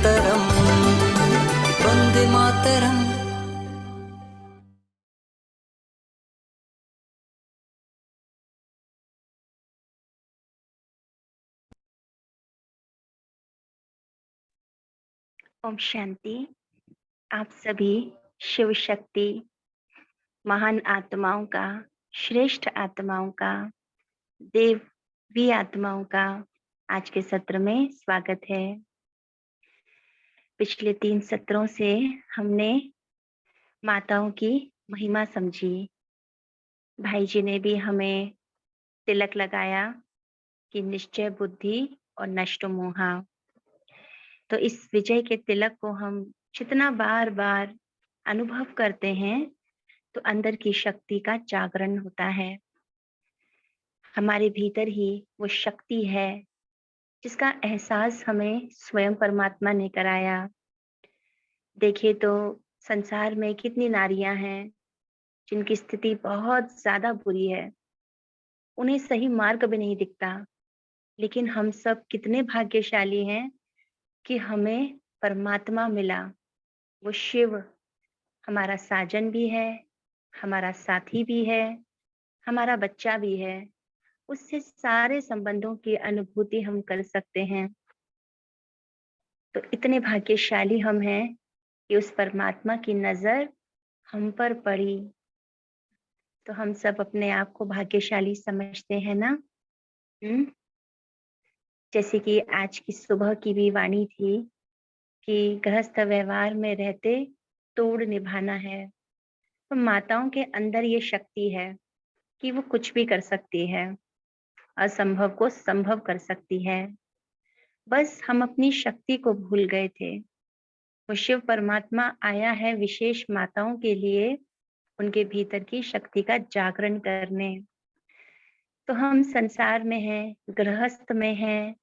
मातरम, वंदे मातरम। ओम शांति। आप सभी शिव शक्ति महान आत्माओं का, श्रेष्ठ आत्माओं का, देवी आत्माओं का आज के सत्र में स्वागत है। पिछले 3 सत्रों से हमने माताओं की महिमा समझी। भाई जी ने भी हमें तिलक लगाया कि निश्चय बुद्धि और नष्ट मोहा। तो इस विजय के तिलक को हम जितना बार बार अनुभव करते हैं तो अंदर की शक्ति का जागरण होता है। हमारे भीतर ही वो शक्ति है जिसका एहसास हमें स्वयं परमात्मा ने कराया। देखिए तो संसार में कितनी नारियां हैं जिनकी स्थिति बहुत ज्यादा बुरी है, उन्हें सही मार्ग भी नहीं दिखता, लेकिन हम सब कितने भाग्यशाली हैं कि हमें परमात्मा मिला। वो शिव हमारा साजन भी है, हमारा साथी भी है, हमारा बच्चा भी है। उससे सारे संबंधों की अनुभूति हम कर सकते हैं। तो इतने भाग्यशाली हम हैं कि उस परमात्मा की नजर हम पर पड़ी। तो हम सब अपने आप को भाग्यशाली समझते हैं ना। जैसे कि आज की सुबह की भी वाणी थी कि गृहस्थ व्यवहार में रहते तोड़ निभाना है। तो माताओं के अंदर ये शक्ति है कि वो कुछ भी कर सकती है, असंभव को संभव कर सकती है। बस हम अपनी शक्ति को भूल गए थे। वो शिव परमात्मा आया है विशेष माताओं के लिए, उनके भीतर की शक्ति का जागरण करने। तो हम संसार में हैं, गृहस्थ में हैं,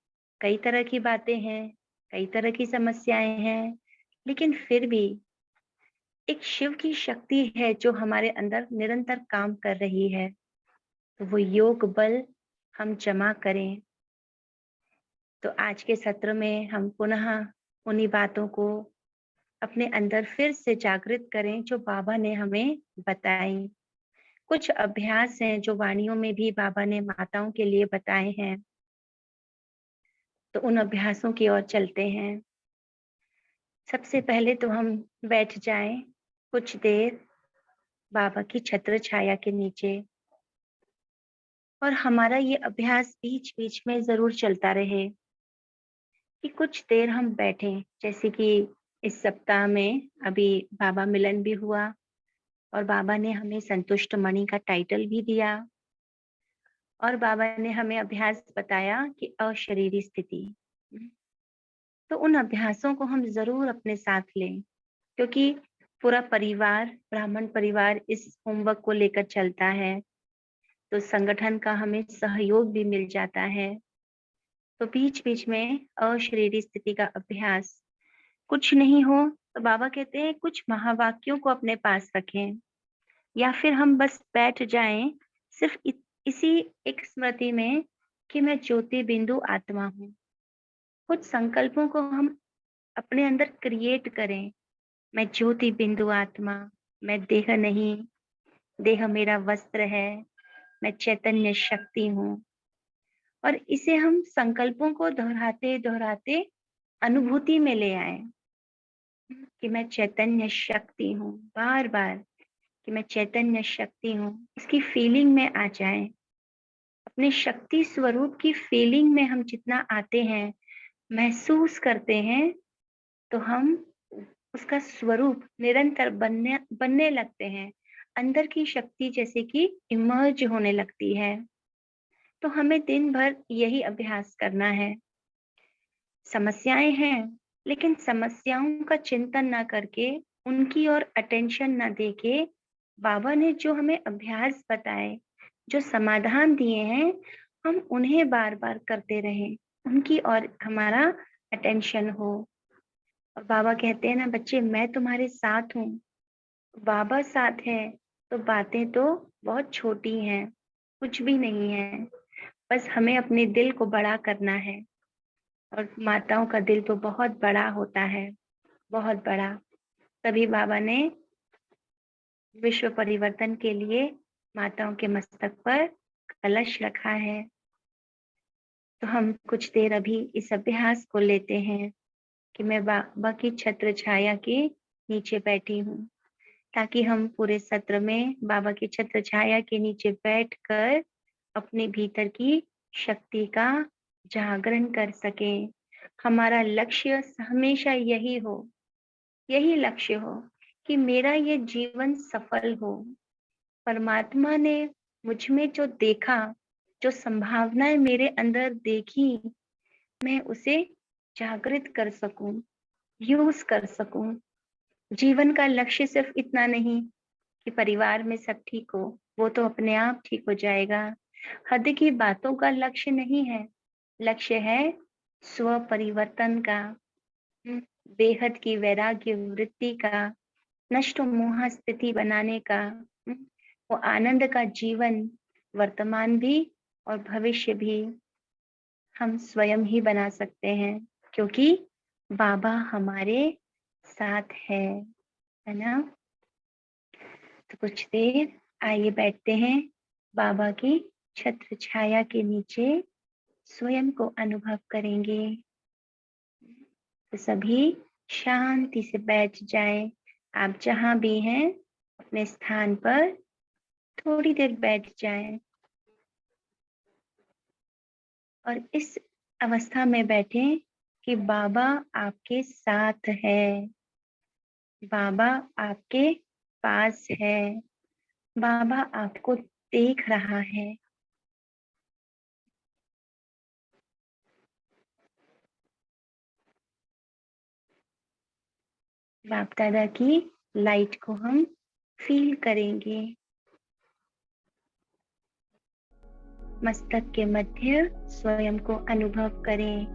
कई तरह की बातें हैं, कई तरह की समस्याएं हैं, लेकिन फिर भी एक शिव की शक्ति है जो हमारे अंदर निरंतर काम कर रही है। तो वो योग बल हम जमा करें। तो आज के सत्र में हम पुनः उन्हीं बातों को अपने अंदर फिर से जागृत करें जो बाबा ने हमें बताई। कुछ अभ्यास हैं जो वाणियों में भी बाबा ने माताओं के लिए बताए हैं। तो उन अभ्यासों की ओर चलते हैं। सबसे पहले तो हम बैठ जाएं कुछ देर बाबा की छत्र छाया के नीचे, और हमारा ये अभ्यास बीच बीच में जरूर चलता रहे कि कुछ देर हम बैठें। जैसे कि इस सप्ताह में अभी बाबा मिलन भी हुआ और बाबा ने हमें संतुष्ट मणि का टाइटल भी दिया, और बाबा ने हमें अभ्यास बताया कि अशरीरी स्थिति। तो उन अभ्यासों को हम जरूर अपने साथ लें, क्योंकि पूरा परिवार, ब्राह्मण परिवार इस होमवर्क को लेकर चलता है। तो संगठन का हमें सहयोग भी मिल जाता है। तो बीच बीच में अशरीरी स्थिति का अभ्यास, कुछ नहीं हो तो बाबा कहते हैं कुछ महावाक्यों को अपने पास रखें, या फिर हम बस बैठ जाएं सिर्फ इसी एक स्मृति में कि मैं ज्योति बिंदु आत्मा हूँ। कुछ संकल्पों को हम अपने अंदर क्रिएट करें। मैं ज्योति बिंदु आत्मा, मैं देह नहीं, देह मेरा वस्त्र है, मैं चैतन्य शक्ति हूँ। और इसे हम संकल्पों को दोहराते दोहराते अनुभूति में ले आए कि मैं चैतन्य शक्ति हूँ। बार बार कि मैं चैतन्य शक्ति हूँ, इसकी फीलिंग में आ जाए। अपने शक्ति स्वरूप की फीलिंग में हम जितना आते हैं, महसूस करते हैं, तो हम उसका स्वरूप निरंतर बनने लगते हैं। अंदर की शक्ति जैसे कि इमर्ज होने लगती है। तो हमें दिन भर यही अभ्यास करना है। समस्याएं हैं, लेकिन समस्याओं का चिंतन ना करके, उनकी ओर अटेंशन ना देके, बाबा ने जो हमें अभ्यास बताए, जो समाधान दिए हैं, हम उन्हें बार बार करते रहें, उनकी ओर हमारा अटेंशन हो। और बाबा कहते हैं ना बच्चे, मैं तुम्हारे साथ हूँ। बाबा साथ है तो बातें तो बहुत छोटी हैं, कुछ भी नहीं है। बस हमें अपने दिल को बड़ा करना है। और माताओं का दिल तो बहुत बड़ा होता है, बहुत बड़ा। तभी बाबा ने विश्व परिवर्तन के लिए माताओं के मस्तक पर कलश रखा है। तो हम कुछ देर अभी इस अभ्यास को लेते हैं कि मैं बाबा की छत्र छाया के नीचे बैठी हूँ, ताकि हम पूरे सत्र में बाबा की छत्र छाया के नीचे बैठकर अपने भीतर की शक्ति का जागरण कर सकें। हमारा लक्ष्य हमेशा यही लक्ष्य हो कि मेरा ये जीवन सफल हो। परमात्मा ने मुझ में जो देखा, जो संभावनाएं मेरे अंदर देखी, मैं उसे जागृत कर सकूं, यूज कर सकूं। जीवन का लक्ष्य सिर्फ इतना नहीं कि परिवार में सब ठीक हो, वो तो अपने आप ठीक हो जाएगा। हद की बातों का लक्ष्य नहीं है, लक्ष्य है स्व परिवर्तन का, बेहद की वैराग्य वृत्ति का, नष्ट मोह स्थिति बनाने का, वो आनंद का जीवन वर्तमान भी और भविष्य भी हम स्वयं ही बना सकते हैं, क्योंकि बाबा हमारे साथ है ना। तो कुछ देर आइए बैठते हैं बाबा की छत्र छाया के नीचे, स्वयं को अनुभव करेंगे। तो सभी शांति से बैठ जाएं। आप जहां भी हैं अपने स्थान पर थोड़ी देर बैठ जाएं और इस अवस्था में बैठें कि बाबा आपके साथ है, बाबा आपके पास है, बाबा आपको देख रहा है। बाप दादा की लाइट को हम फील करेंगे। मस्तक के मध्य स्वयं को अनुभव करें।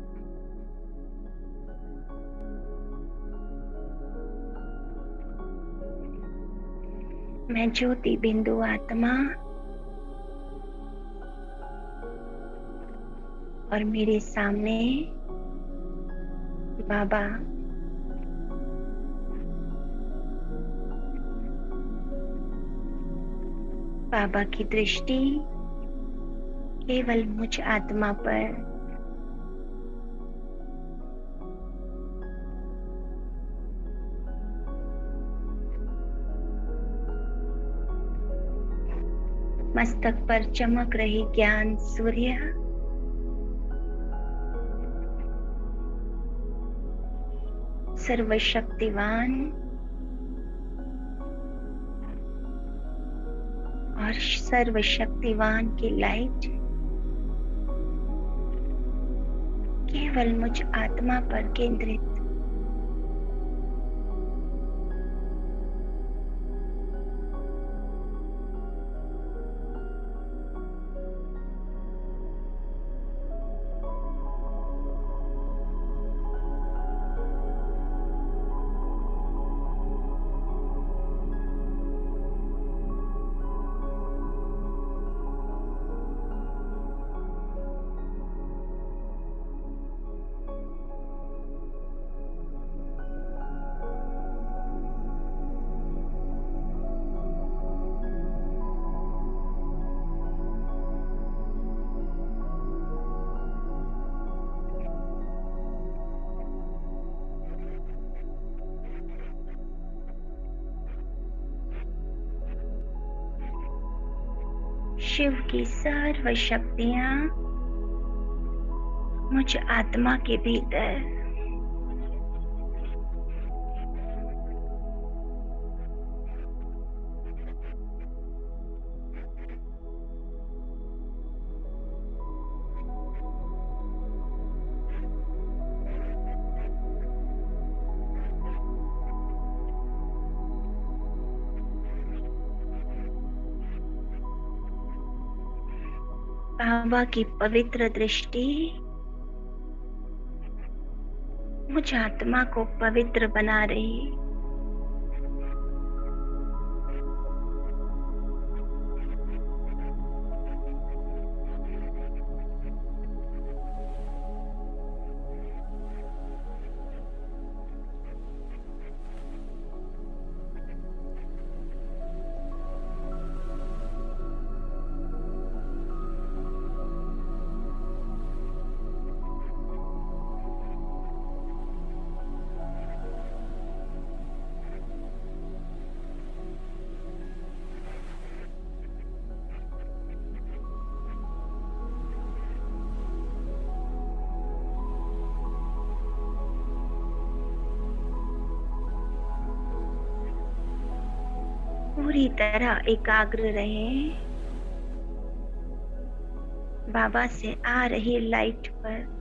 मैं ज्योति बिंदु आत्मा और मेरे सामने बाबा। बाबा की दृष्टि केवल मुझ आत्मा पर। मस्तक पर चमक रही ज्ञान सूर्य सर्वशक्तिवान और सर्वशक्तिवान की लाइट केवल मुझ आत्मा पर केंद्रित। शिव की सर्व शक्तियां मुझ आत्मा के भीतर। बाबा की पवित्र दृष्टि मुझ आत्मा को पवित्र बना रही। पूरी तरह एकाग्र रहें बाबा से आ रही लाइट पर।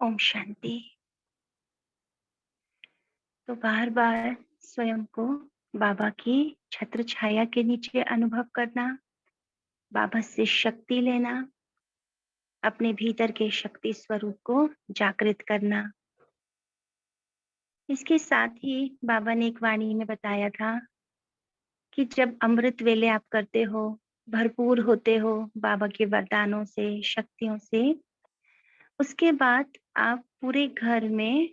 ओम शांति। तो बार बार स्वयं को बाबा की छत्र छाया के नीचे अनुभव करना, बाबा से शक्ति लेना, अपने भीतर के शक्ति स्वरूप को जागृत करना। इसके साथ ही बाबा ने एक वाणी में बताया था कि जब अमृत वेले आप करते हो, भरपूर होते हो बाबा के वरदानों से, शक्तियों से, उसके बाद आप पूरे घर में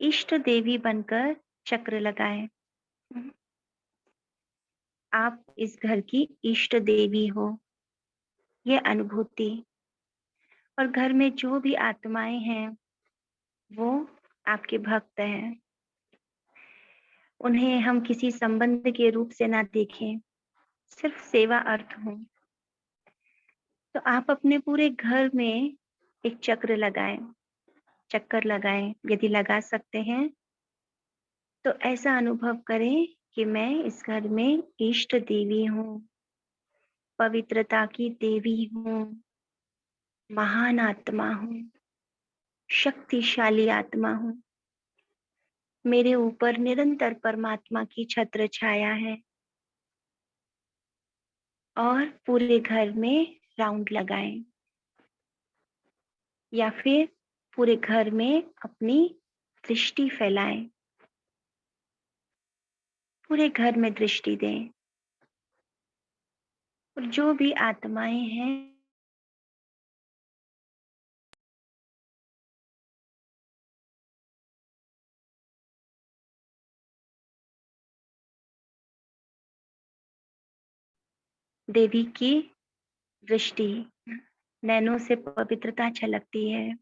इष्ट देवी बनकर चक्र लगाएं। आप इस घर की इष्ट देवी हो, ये अनुभूति। और घर में जो भी आत्माएं हैं वो आपके भक्त हैं। उन्हें हम किसी संबंध के रूप से ना देखें, सिर्फ सेवा अर्थ हो। तो आप अपने पूरे घर में एक चक्र लगाएं, चक्कर लगाएं। यदि लगा सकते हैं तो ऐसा अनुभव करें कि मैं इस घर में इष्ट देवी हूँ, पवित्रता की देवी हूँ, महान आत्मा हूँ, शक्तिशाली आत्मा हूँ। मेरे ऊपर निरंतर परमात्मा की छत्र छाया है। और पूरे घर में राउंड लगाएं या फिर पूरे घर में अपनी दृष्टि फैलाएं, पूरे घर में दृष्टि दें। और जो भी आत्माएं हैं देवी की दृष्टि, नैनों से पवित्रता छलकती है,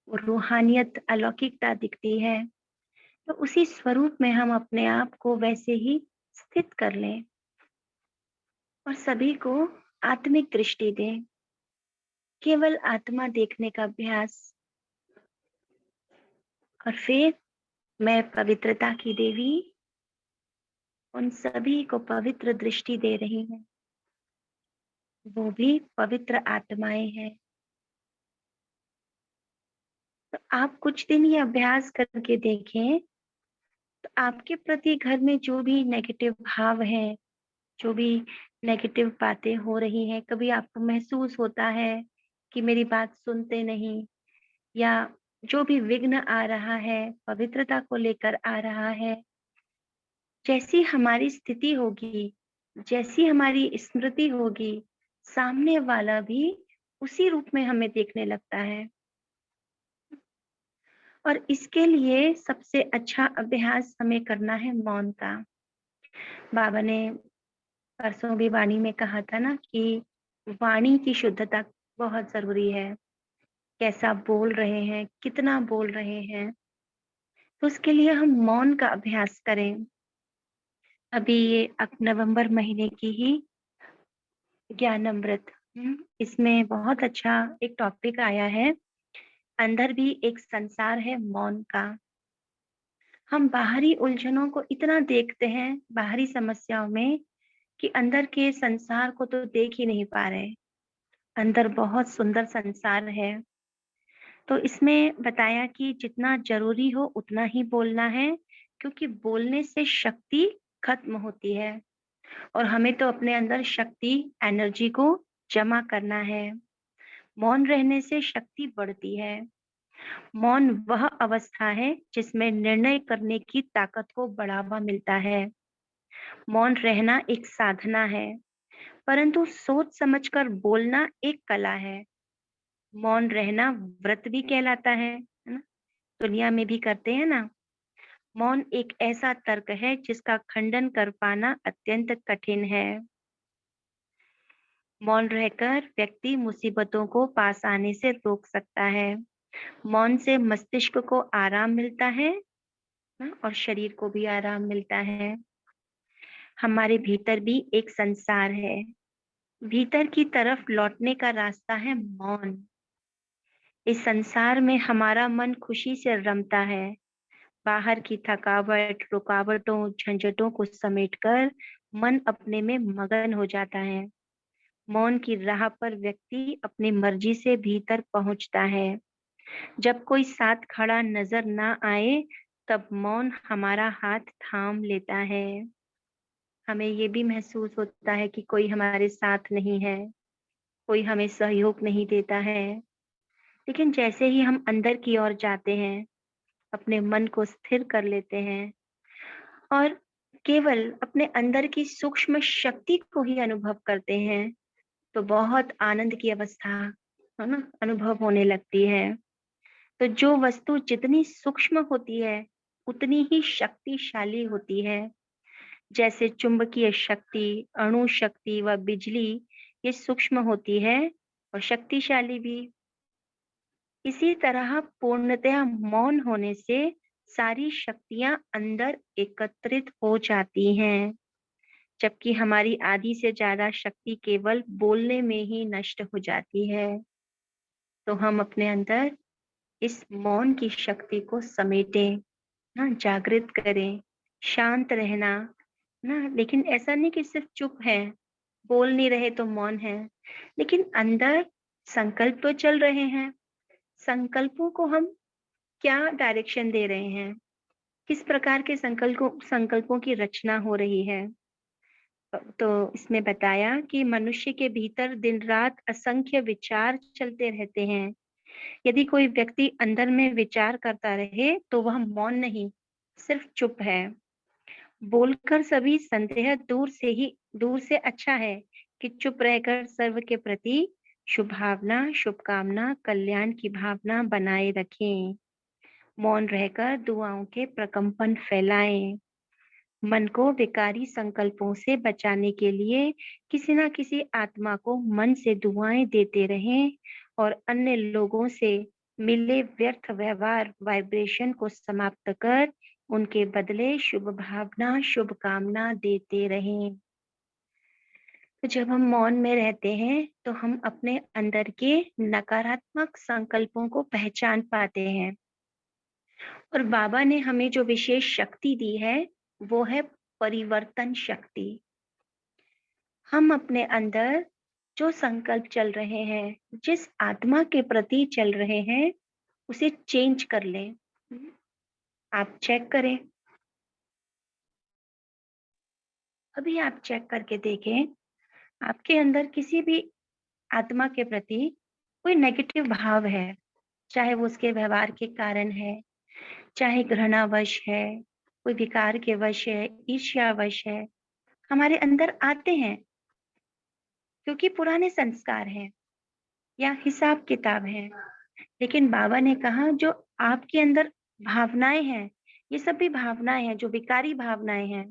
रूहानियत, अलौकिकता दिखती है। तो उसी स्वरूप में हम अपने आप को वैसे ही स्थित कर लें और सभी को आत्मिक दृष्टि दें। केवल आत्मा देखने का अभ्यास। और फिर मैं पवित्रता की देवी उन सभी को पवित्र दृष्टि दे रही हूँ। वो भी पवित्र आत्माएं हैं। तो आप कुछ दिन ये अभ्यास करके देखें, तो आपके प्रति घर में जो भी नेगेटिव भाव है, जो भी नेगेटिव बातें हो रही हैं, कभी आपको महसूस होता है कि मेरी बात सुनते नहीं, या जो भी विघ्न आ रहा है पवित्रता को लेकर आ रहा है, जैसी हमारी स्थिति होगी, जैसी हमारी स्मृति होगी, सामने वाला भी उसी रूप में हमें देखने लगता है। और इसके लिए सबसे अच्छा अभ्यास हमें करना है मौन का। बाबा ने परसों भी वाणी में कहा था ना कि वाणी की शुद्धता बहुत जरूरी है। कैसा बोल रहे हैं, कितना बोल रहे हैं। तो उसके लिए हम मौन का अभ्यास करें। अभी ये नवंबर महीने की ही ज्ञान अमृत, इसमें बहुत अच्छा एक टॉपिक आया है। अंदर भी एक संसार है मौन का। हम बाहरी उलझनों को इतना देखते हैं बाहरी समस्याओं में कि अंदर के संसार को तो देख ही नहीं पा रहे। अंदर बहुत सुंदर संसार है। तो इसमें बताया कि जितना जरूरी हो उतना ही बोलना है, क्योंकि बोलने से शक्ति खत्म होती है और हमें तो अपने अंदर शक्ति, एनर्जी को जमा करना है। मौन रहने से शक्ति बढ़ती है। मौन वह अवस्था है जिसमें निर्णय करने की ताकत को बढ़ावा मिलता है। मौन रहना एक साधना है, परंतु सोच समझकर बोलना एक कला है। मौन रहना व्रत भी कहलाता है ना? दुनिया में भी करते हैं ना। मौन एक ऐसा तर्क है जिसका खंडन कर पाना अत्यंत कठिन है। मौन रहकर व्यक्ति मुसीबतों को पास आने से रोक सकता है। मौन से मस्तिष्क को आराम मिलता है ना, और शरीर को भी आराम मिलता है। हमारे भीतर भी एक संसार है। भीतर की तरफ लौटने का रास्ता है मौन। इस संसार में हमारा मन खुशी से रमता है। बाहर की थकावट, रुकावटों, झंझटों को समेटकर मन अपने में मगन हो जाता है। मौन की राह पर व्यक्ति अपनी मर्जी से भीतर पहुंचता है। जब कोई साथ खड़ा नजर ना आए, तब मौन हमारा हाथ थाम लेता है। हमें ये भी महसूस होता है कि कोई हमारे साथ नहीं है, कोई हमें सहयोग नहीं देता है। लेकिन जैसे ही हम अंदर की ओर जाते हैं, अपने मन को स्थिर कर लेते हैं और केवल अपने अंदर की सूक्ष्म शक्ति को ही अनुभव करते हैं, तो बहुत आनंद की अवस्था है ना अनुभव होने लगती है। तो जो वस्तु जितनी सूक्ष्म होती है उतनी ही शक्तिशाली होती है। जैसे चुंबकीय शक्ति, अणु शक्ति व बिजली, ये सूक्ष्म होती है और शक्तिशाली भी। इसी तरह पूर्णतया मौन होने से सारी शक्तियां अंदर एकत्रित हो जाती हैं, जबकि हमारी आधी से ज्यादा शक्ति केवल बोलने में ही नष्ट हो जाती है। तो हम अपने अंदर इस मौन की शक्ति को समेटें, ना जागृत करें, शांत रहना ना। लेकिन ऐसा नहीं कि सिर्फ चुप है, बोल नहीं रहे तो मौन है, लेकिन अंदर संकल्प तो चल रहे हैं। संकल्पों को हम क्या डायरेक्शन दे रहे हैं, किस प्रकार के संकल्पों की रचना हो रही है। तो इसमें बताया कि मनुष्य के भीतर दिन रात असंख्य विचार चलते रहते हैं। यदि कोई व्यक्ति अंदर में विचार करता रहे तो वह मौन नहीं, सिर्फ चुप है। बोलकर सभी संदेह दूर से अच्छा है कि चुप रहकर सर्व के प्रति शुभ भावना, शुभकामना, कल्याण की भावना बनाए रखें। मौन रहकर दुआओं के प्रकंपन फैलाएं। मन को विकारी संकल्पों से बचाने के लिए किसी ना किसी आत्मा को मन से दुआएं देते रहें और अन्य लोगों से मिले व्यर्थ व्यवहार, वाइब्रेशन को समाप्त कर उनके बदले शुभ भावना, शुभकामना देते रहें। तो जब हम मौन में रहते हैं तो हम अपने अंदर के नकारात्मक संकल्पों को पहचान पाते हैं। और बाबा ने हमें जो विशेष शक्ति दी है वो है परिवर्तन शक्ति। हम अपने अंदर जो संकल्प चल रहे हैं, जिस आत्मा के प्रति चल रहे हैं, उसे चेंज कर लें। आप चेक करें, अभी आप चेक करके देखें, आपके अंदर किसी भी आत्मा के प्रति कोई नेगेटिव भाव है, चाहे वो उसके व्यवहार के कारण है, चाहे घृणावश है, कोई विकार के वश है, ईर्ष्यावश है, हमारे अंदर आते हैं क्योंकि पुराने संस्कार हैं या हिसाब किताब है। लेकिन बाबा ने कहा जो आपके अंदर भावनाएं हैं, ये सब भी भावनाएं हैं, जो विकारी भावनाएं हैं,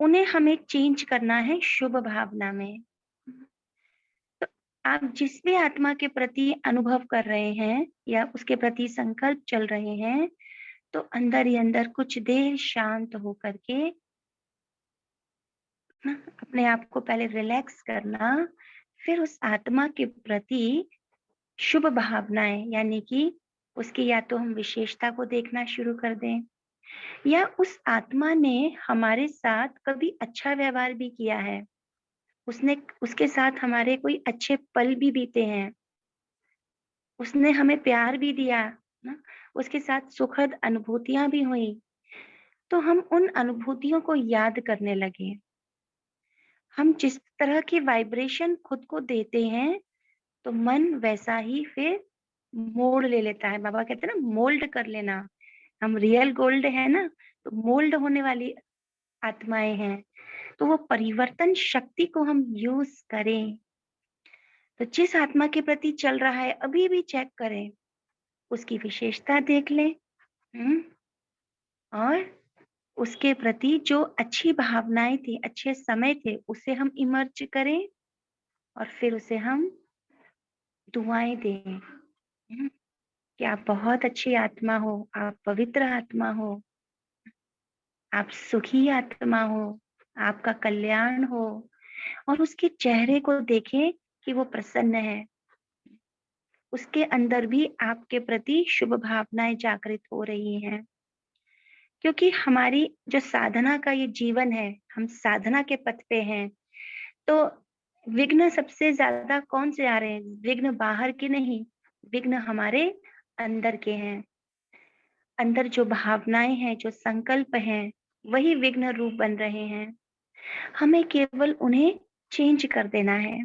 उन्हें हमें चेंज करना है शुभ भावना में। तो आप जिस भी आत्मा के प्रति अनुभव कर रहे हैं या उसके प्रति संकल्प चल रहे हैं, तो अंदर ही अंदर कुछ देर शांत होकर के ना अपने आप को पहले रिलैक्स करना, फिर उस आत्मा के प्रति शुभ भावनाएं यानी कि उसकी या तो हम विशेषता को देखना शुरू कर दें या उस आत्मा ने हमारे साथ कभी अच्छा व्यवहार भी किया है, उसने उसके साथ हमारे कोई अच्छे पल भी बीते हैं, उसने हमें प्यार भी दिया ना, उसके साथ सुखद अनुभूतियां भी हुई, तो हम उन अनुभूतियों को याद करने लगे। हम जिस तरह की वाइब्रेशन खुद को देते हैं, तो मन वैसा ही फिर मोड़ ले लेता है। बाबा कहते हैं ना, मोल्ड कर लेना। हम रियल गोल्ड है ना, तो मोल्ड होने वाली आत्माएं हैं। तो वो परिवर्तन शक्ति को हम यूज करें। तो जिस आत्मा के प्रति चल रहा है अभी भी चेक करें, उसकी विशेषता देख लें। हम्म, और उसके प्रति जो अच्छी भावनाएं थी, अच्छे समय थे, उसे हम इमर्ज करें और फिर उसे हम दुआएं दें। कि आप बहुत अच्छी आत्मा हो, आप पवित्र आत्मा हो, आप सुखी आत्मा हो, आपका कल्याण हो, और उसके चेहरे को देखें कि वो प्रसन्न है। उसके अंदर भी आपके प्रति शुभ भावनाएं जागृत हो रही हैं। क्योंकि हमारी जो साधना का ये जीवन है, हम साधना के पथ पे हैं, तो विघ्न सबसे ज्यादा कौन से आ रहे हैं? विघ्न बाहर के नहीं, विघ्न हमारे अंदर के हैं। अंदर जो भावनाएं हैं, जो संकल्प हैं, वही विघ्न रूप बन रहे हैं। हमें केवल उन्हें चेंज कर देना है।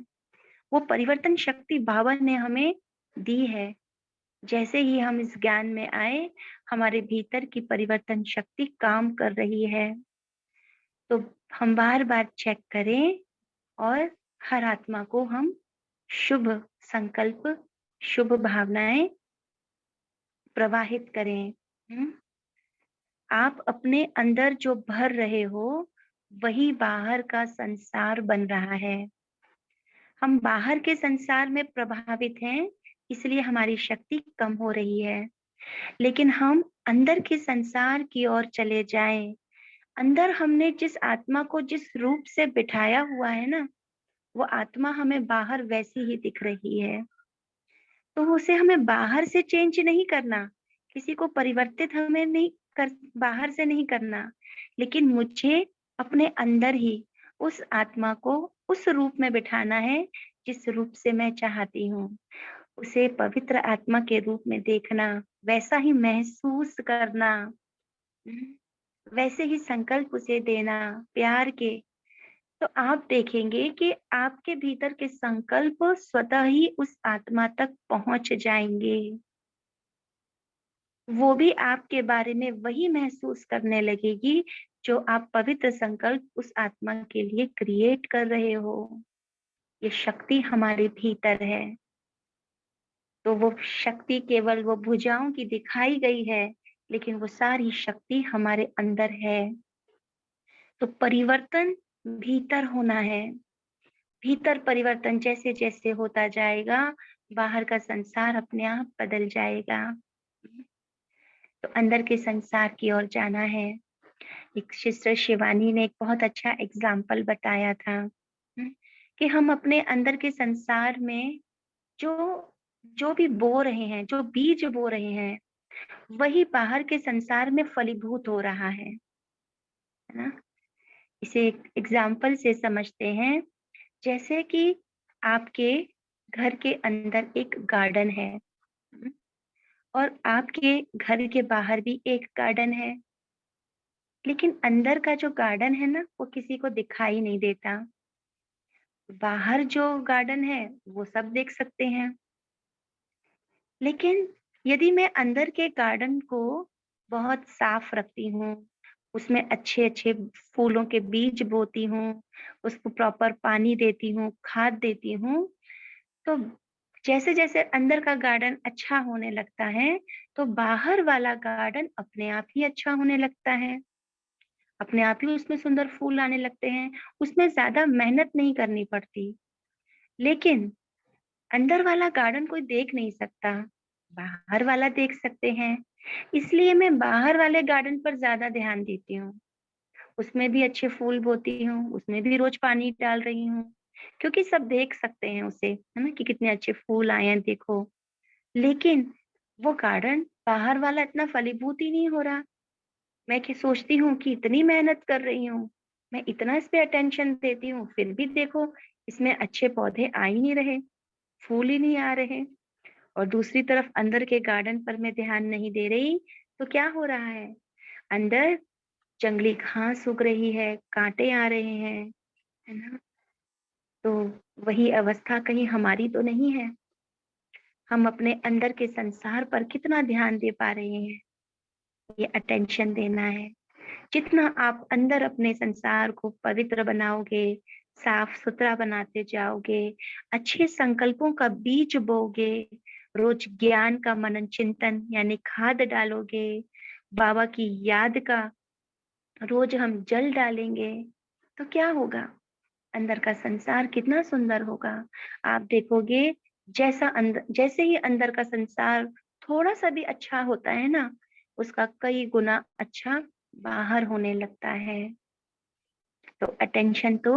वो परिवर्तन शक्ति बाबा ने हमें दी है। जैसे ही हम इस ज्ञान में आए, हमारे भीतर की परिवर्तन शक्ति काम कर रही है। तो हम बार बार चेक करें और हर आत्मा को हम शुभ संकल्प, शुभ भावनाएं प्रवाहित करें। आप अपने अंदर जो भर रहे हो, वही बाहर का संसार बन रहा है। हम बाहर के संसार में प्रभावित हैं, इसलिए हमारी शक्ति कम हो रही है। लेकिन हम अंदर के संसार की ओर चले जाएं। अंदर हमने जिस आत्मा को जिस रूप से बिठाया हुआ है ना, वो आत्मा हमें बाहर वैसी ही दिख रही है। तो उसे हमें बाहर से चेंज नहीं करना, किसी को परिवर्तित हमें नहीं कर, बाहर से नहीं करना, लेकिन मुझे अपने अंदर ही उस आत्मा को उस रूप में बिठाना है जिस रूप से मैं चाहती हूँ। उसे पवित्र आत्मा के रूप में देखना, वैसा ही महसूस करना, वैसे ही संकल्प उसे देना प्यार के। तो आप देखेंगे कि आपके भीतर के संकल्प स्वतः ही उस आत्मा तक पहुंच जाएंगे। वो भी आपके बारे में वही महसूस करने लगेगी जो आप पवित्र संकल्प उस आत्मा के लिए क्रिएट कर रहे हो। ये शक्ति हमारे भीतर है। तो वो शक्ति केवल वो भुजाओं की दिखाई गई है, लेकिन वो सारी शक्ति हमारे अंदर है। तो परिवर्तन भीतर होना है। भीतर परिवर्तन जैसे जैसे होता जाएगा, बाहर का संसार अपने आप बदल जाएगा। तो अंदर के संसार की ओर जाना है। एक सिस्टर शिवानी ने एक बहुत अच्छा एग्जाम्पल बताया था, कि हम अपने अंदर के संसार में जो जो भी बो रहे हैं, जो बीज बो रहे हैं, वही बाहर के संसार में फलीभूत हो रहा है ना। इसे एक एग्जाम्पल से समझते हैं। जैसे कि आपके घर के अंदर एक गार्डन है, और आपके घर के बाहर भी एक गार्डन है, लेकिन अंदर का जो गार्डन है ना, वो किसी को दिखाई नहीं देता। बाहर जो गार्डन है वो सब देख सकते हैं। लेकिन यदि मैं अंदर के गार्डन को बहुत साफ रखती हूँ, उसमें अच्छे अच्छे फूलों के बीज बोती हूँ, उसको प्रॉपर पानी देती हूँ, खाद देती हूँ, तो जैसे जैसे अंदर का गार्डन अच्छा होने लगता है, तो बाहर वाला गार्डन अपने आप ही अच्छा होने लगता है। अपने आप ही उसमें सुंदर फूल आने लगते हैं। उसमें ज्यादा मेहनत नहीं करनी पड़ती। लेकिन अंदर वाला गार्डन कोई देख नहीं सकता, बाहर वाला देख सकते हैं। इसलिए मैं बाहर वाले गार्डन पर ज्यादा ध्यान देती हूँ। उसमें भी अच्छे फूल बोती हूँ, उसमें भी रोज पानी डाल रही हूँ, क्योंकि सब देख सकते हैं उसे, है ना, कि कितने अच्छे फूल आए हैं देखो। लेकिन वो गार्डन बाहर वाला इतना फलीभूत ही नहीं हो रहा। मैं क्या सोचती हूँ कि इतनी मेहनत कर रही हूँ, मैं इतना इस पे अटेंशन देती हूँ, फिर भी देखो इसमें अच्छे पौधे आ ही नहीं रहे, फूल ही नहीं आ रहे। और दूसरी तरफ अंदर के गार्डन पर मैं ध्यान नहीं दे रही, तो क्या हो रहा है? अंदर जंगली घास उग रही है, कांटे आ रहे हैं, है ना? तो वही अवस्था कहीं हमारी तो नहीं है? हम अपने अंदर के संसार पर कितना ध्यान दे पा रहे हैं? ये अटेंशन देना है। जितना आप अंदर अपने संसार को पवित्र बनाओगे, साफ सुथरा बनाते जाओगे, अच्छे संकल्पों का बीज बोगे, रोज ज्ञान का मनन चिंतन यानी खाद डालोगे, बाबा की याद का रोज हम जल डालेंगे, तो क्या होगा? अंदर का संसार कितना सुंदर होगा। आप देखोगे, जैसे ही अंदर का संसार थोड़ा सा भी अच्छा होता है ना, उसका कई गुना अच्छा बाहर होने लगता है। तो अटेंशन तो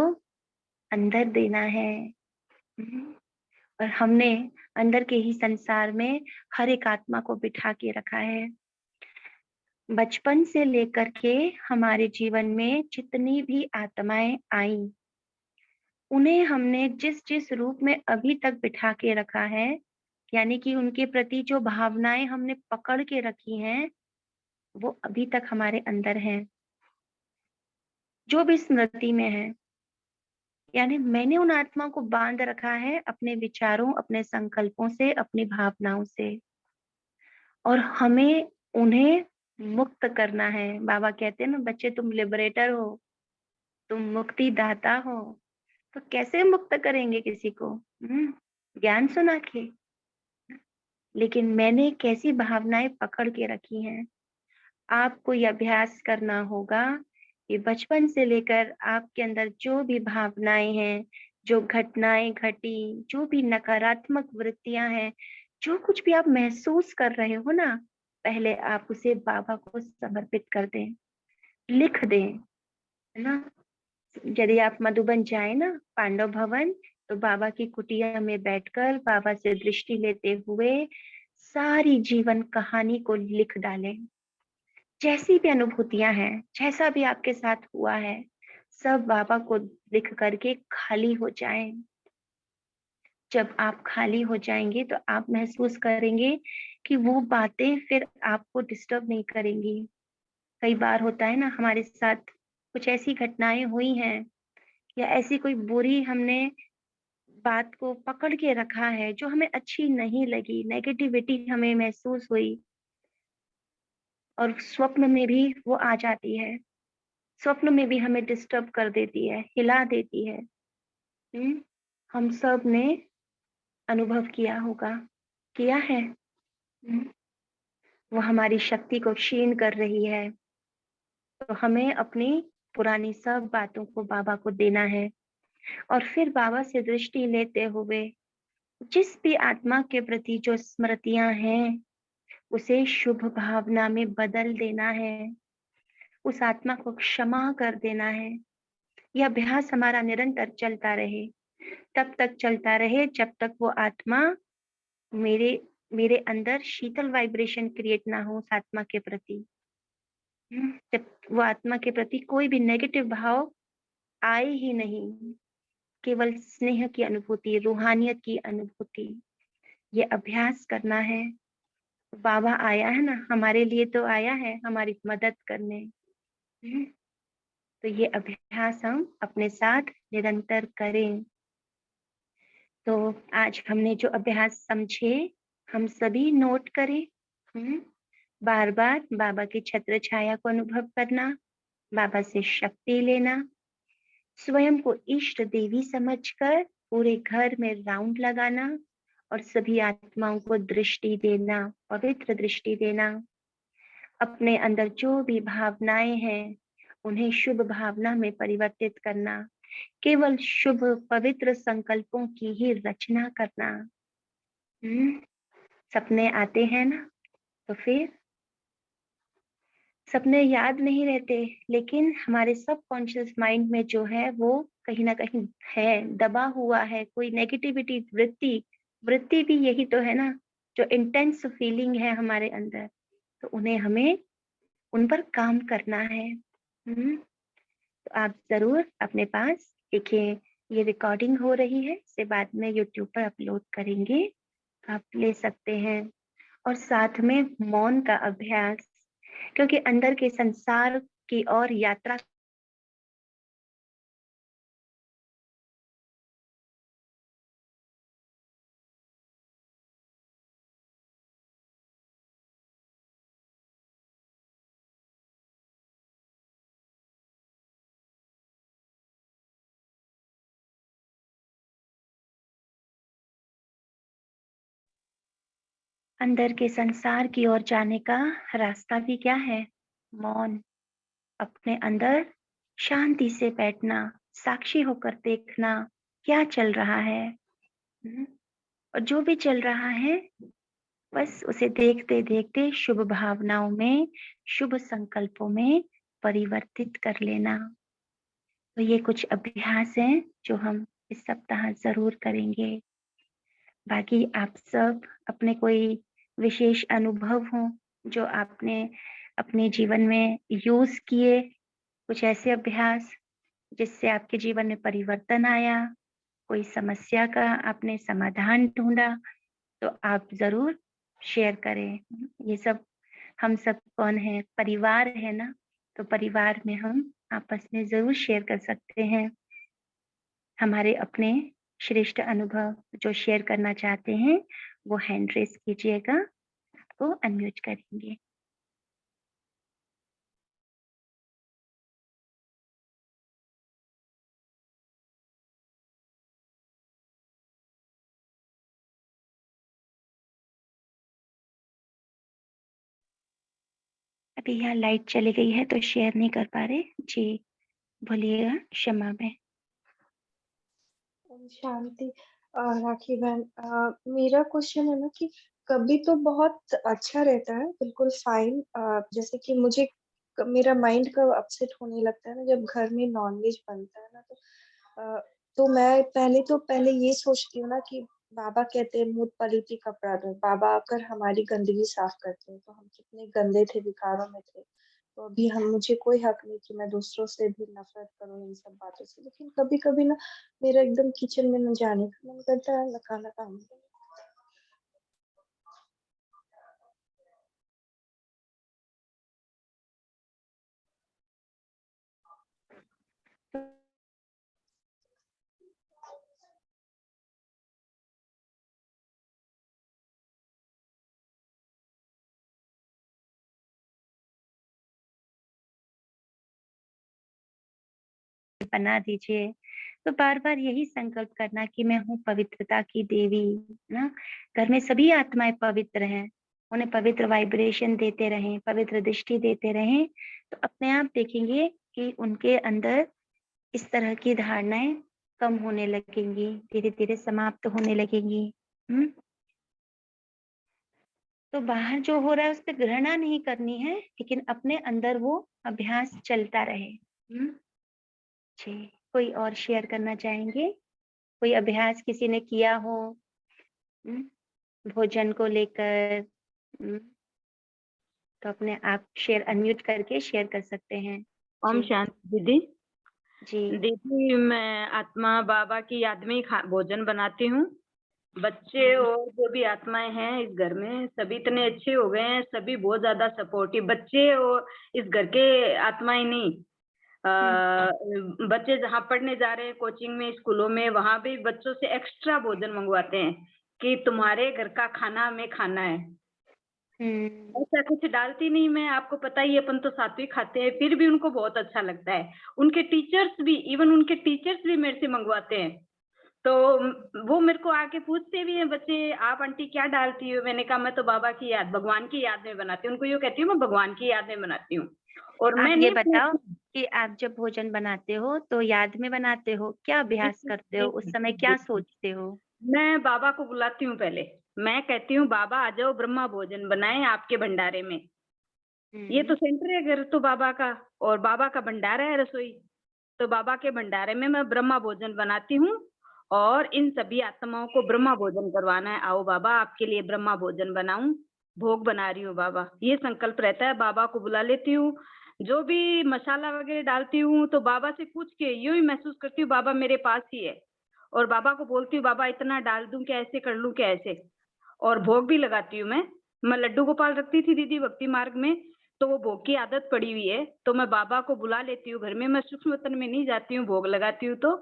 अंदर देना है। हम्म, और हमने अंदर के ही संसार में हर एक आत्मा को बिठा के रखा है। बचपन से लेकर के हमारे जीवन में जितनी भी आत्माएं आई, उन्हें हमने जिस जिस रूप में अभी तक बिठा के रखा है, यानी कि उनके प्रति जो भावनाएं हमने पकड़ के रखी हैं, वो अभी तक हमारे अंदर हैं, जो भी स्मृति में है। यानी मैंने उन आत्मा को बांध रखा है अपने विचारों, अपने संकल्पों से, अपनी भावनाओं से। और हमें उन्हें मुक्त करना है। बाबा कहते हैं ना, बच्चे तुम लिबरेटर हो, तुम मुक्ति दाता हो। तो कैसे मुक्त करेंगे किसी को? ज्ञान सुना के? लेकिन मैंने कैसी भावनाएं पकड़ के रखी हैं। आपको ये अभ्यास करना होगा कि बचपन से लेकर आपके अंदर जो भी भावनाएं हैं, जो घटनाएं घटी, जो भी नकारात्मक वृत्तियां हैं, जो कुछ भी आप महसूस कर रहे हो ना, पहले आप उसे बाबा को समर्पित कर दें, लिख दें, है ना? यदि आप मधुबन जाए ना, पांडव भवन, तो बाबा की कुटिया में बैठकर बाबा से दृष्टि लेते हुए सारी जीवन कहानी को लिख डालें। जैसी भी अनुभूतियां हैं, जैसा भी आपके साथ हुआ है, सब बाबा को लिख करके खाली हो जाएं। जब आप खाली हो जाएंगे तो आप महसूस करेंगे कि वो बातें फिर आपको डिस्टर्ब नहीं करेंगी। कई बार होता है ना, हमारे साथ कुछ ऐसी घटनाएं हुई हैं, या ऐसी कोई बुरी हमने बात को पकड़ के रखा है जो हमें अच्छी नहीं लगी, नेगेटिविटी हमें महसूस हुई, और स्वप्न में भी वो आ जाती है। स्वप्न में भी हमें डिस्टर्ब कर देती है, हिला देती है। हम्म, हम सब ने अनुभव किया होगा, किया है। वो हमारी शक्ति को क्षीण कर रही है। तो हमें अपनी पुरानी सब बातों को बाबा को देना है, और फिर बाबा से दृष्टि लेते हुए जिस भी आत्मा के प्रति जो स्मृतियां हैं, उसे शुभ भावना में बदल देना है, उस आत्मा को क्षमा कर देना है। यह अभ्यास हमारा निरंतर चलता रहे, तब तक चलता रहे जब तक वो आत्मा मेरे मेरे अंदर शीतल वाइब्रेशन क्रिएट ना हो उस आत्मा के प्रति। जब वो आत्मा के प्रति कोई भी नेगेटिव भाव आए ही नहीं, केवल स्नेह की अनुभूति, रूहानियत की अनुभूति, ये अभ्यास करना है। बाबा आया है ना, हमारे लिए तो आया है हमारी मदद करने। तो ये अभ्यास हम अपने साथ निरंतर करें। तो आज हमने जो अभ्यास समझे, हम सभी नोट करें। बार बार बाबा की छत्र छाया को अनुभव करना, बाबा से शक्ति लेना, स्वयं को इष्ट देवी समझकर पूरे घर में राउंड लगाना, और सभी आत्माओं को दृष्टि देना, पवित्र दृष्टि देना। अपने अंदर जो भी भावनाएं हैं, उन्हें शुभ भावना में परिवर्तित करना, केवल शुभ पवित्र संकल्पों की ही रचना करना। हुँ, सपने आते हैं ना, तो फिर सपने याद नहीं रहते, लेकिन हमारे सबकॉन्शियस माइंड में जो है वो कहीं न कहीं है, दबा हुआ है, कोई नेगेटिविटी वृत्ति वृत्ति भी यही तो है ना, जो इंटेंस फीलिंग है हमारे अंदर, तो उन्हें हमें उन पर काम करना है। तो आप ज़रूर अपने पास देखिए, ये रिकॉर्डिंग हो रही है, इसे बाद में यूट्यूब पर अपलोड करेंगे, आप ले सकते हैं। और साथ में मौन का अभ्यास, क्योंकि अंदर के संसार की ओर यात्रा अंदर के संसार की ओर जाने का रास्ता भी क्या है? मौन, अपने अंदर शांति से बैठना, साक्षी होकर देखना, क्या चल रहा है? हुँ, और जो भी चल रहा है, बस उसे देखते-देखते शुभ भावनाओं में, शुभ संकल्पों में परिवर्तित कर लेना। तो ये कुछ अभ्यास हैं, जो हम इस सप्ताह ज़रूर करेंगे। बाकी आप सब अपने कोई विशेष अनुभव हों, जो आपने अपने जीवन में यूज़ किए, कुछ ऐसे अभ्यास जिससे आपके जीवन में परिवर्तन आया, कोई समस्या का आपने समाधान ढूँढा, तो आप ज़रूर शेयर करें। ये सब हम सब कौन हैं? परिवार है ना, तो परिवार में हम आपस में ज़रूर शेयर कर सकते हैं। हमारे अपने श्रेष्ठ अनुभव जो शेयर करना चाहते हैं, वो हैंड रेज़ कीजिएगा, आपको अनम्यूट करेंगे। अभी यहाँ लाइट चली गई है तो शेयर नहीं कर पा रहे। जी, बोलिएगा, क्षमा में। ओम शांति। राखी बहन, मेरा क्वेश्चन है ना कि कभी तो बहुत अच्छा रहता है, बिल्कुल फाइन, जैसे कि मुझे मेरा माइंड कब अपसेट होने लगता है ना, जब घर में नॉनवेज बनता है ना, अ, तो मैं पहले ये सोचती हूँ ना कि बाबा कहते हैं मूत पलीती कपड़ा धो, बाबा आकर हमारी गंदगी साफ करते हैं, तो हम कितने गंदे थे, विकारों में थे। तो अभी हम मुझे कोई हक नहीं कि मैं दूसरों से भी नफ़रत करूँ इन सब बातों से। लेकिन कभी-कभी ना मेरा एकदम किचन में ना जाने का मन करता है, ना खाना खाने का। बना दीजिए। तो बार-बार यही संकल्प करना कि मैं हूँ पवित्रता की देवी, ना? घर में सभी आत्माएँ पवित्र हैं, उन्हें पवित्र वाइब्रेशन देते रहें, पवित्र दृष्टि देते रहें, तो अपने आप देखेंगे कि उनके अंदर इस तरह की धारणाएँ कम होने लगेंगी, धीरे-धीरे समाप्त होने लगेंगी। हुँ? तो बाहर जो हो रहा है उस पे घृणा नहीं करनी है, लेकिन अपने अंदर वो अभ्यास चलता रहे। हुँ? जी, कोई और शेयर करना चाहेंगे? कोई अभ्यास किसी ने किया हो, हुँ, भोजन को लेकर, हुँ, तो अपने आप शेयर अनम्यूट करके शेयर कर सकते हैं। ओम जी, शांति दीदी। जी, दीदी, मैं आत्मा बाबा की याद में ही भोजन बनाती हूँ। बच्चे हुँ, और जो भी आत्माएँ हैं इस घर में सभी इतने अच्छे हो गए हैं, सभी बहुत ज़्यादा सपोर्टिव बच्चे और इस घर के आत्माएँ नहीं। हुँ, बच्चे जहाँ पढ़ने जा रहे हैं कोचिंग में, स्कूलों में, वहाँ भी बच्चों से एक्स्ट्रा भोजन मँगवाते हैं कि तुम्हारे घर का खाना हमें खाना है। हुँ, ऐसा कुछ डालती नहीं मैं, आपको पता ही है अपन तो सात्विक खाते हैं, फिर भी उनको बहुत अच्छा लगता है। उनके टीचर्स भी मेरे से मँगवाते हैं। तो वो मेरे को आके पूछते भी हैं बच्चे, "आप आंटी क्या डालती हो?" मैंने कहा, "मैं तो बाबा की याद, भगवान की याद में बनाती हूँ।" उनको यूँ कहती हूँ, "मैं भगवान की याद में बनाती हूँ।" और आप मैं ये नहीं बताओ पूछती। कि आप जब भोजन बनाते हो, तो याद में बनाते हो? क्या जी, अभ्यास जी, करते हो? जी, उस समय जी, क्या जी। सोचते हो? मैं बाबा को बुलाती हूँ पहले। मैं कहती हूँ बाबा आ जाओ ब्रह्मा भोजन बनाए आपके भंडारे में। ये तो सेंटर है घर तो बाबा का, और बाबा का भंडारा है रसोई। तो बाबा के भंडारे में मैं ब्रह्मा भोजन बनाती हूँ और इन सभी आत्माओं को ब्रह्मा भोजन करवाना है। आओ बाबा आपके लिए ब्रह्मा भोजन बनाऊं, भोग बना रही हूँ बाबा। ये संकल्प रहता है, बाबा को बुला लेती हूँ। जो भी मसाला वगैरह डालती हूँ तो बाबा से पूछ के यूं ही महसूस करती हूँ बाबा मेरे पास ही है, और बाबा को बोलती हूँ बाबा इतना डाल दूं क्या, ऐसे कर लूं क्या, ऐसे। और भोग भी लगाती हूँ मैं लड्डू गोपाल रखती थी दीदी भक्ति मार्ग में, तो वो भोग की आदत पड़ी हुई है, तो मैं बाबा को बुला लेती हूँ घर में। मैं सूक्ष्म वतन में नहीं जाती हूँ, भोग लगाती हूँ तो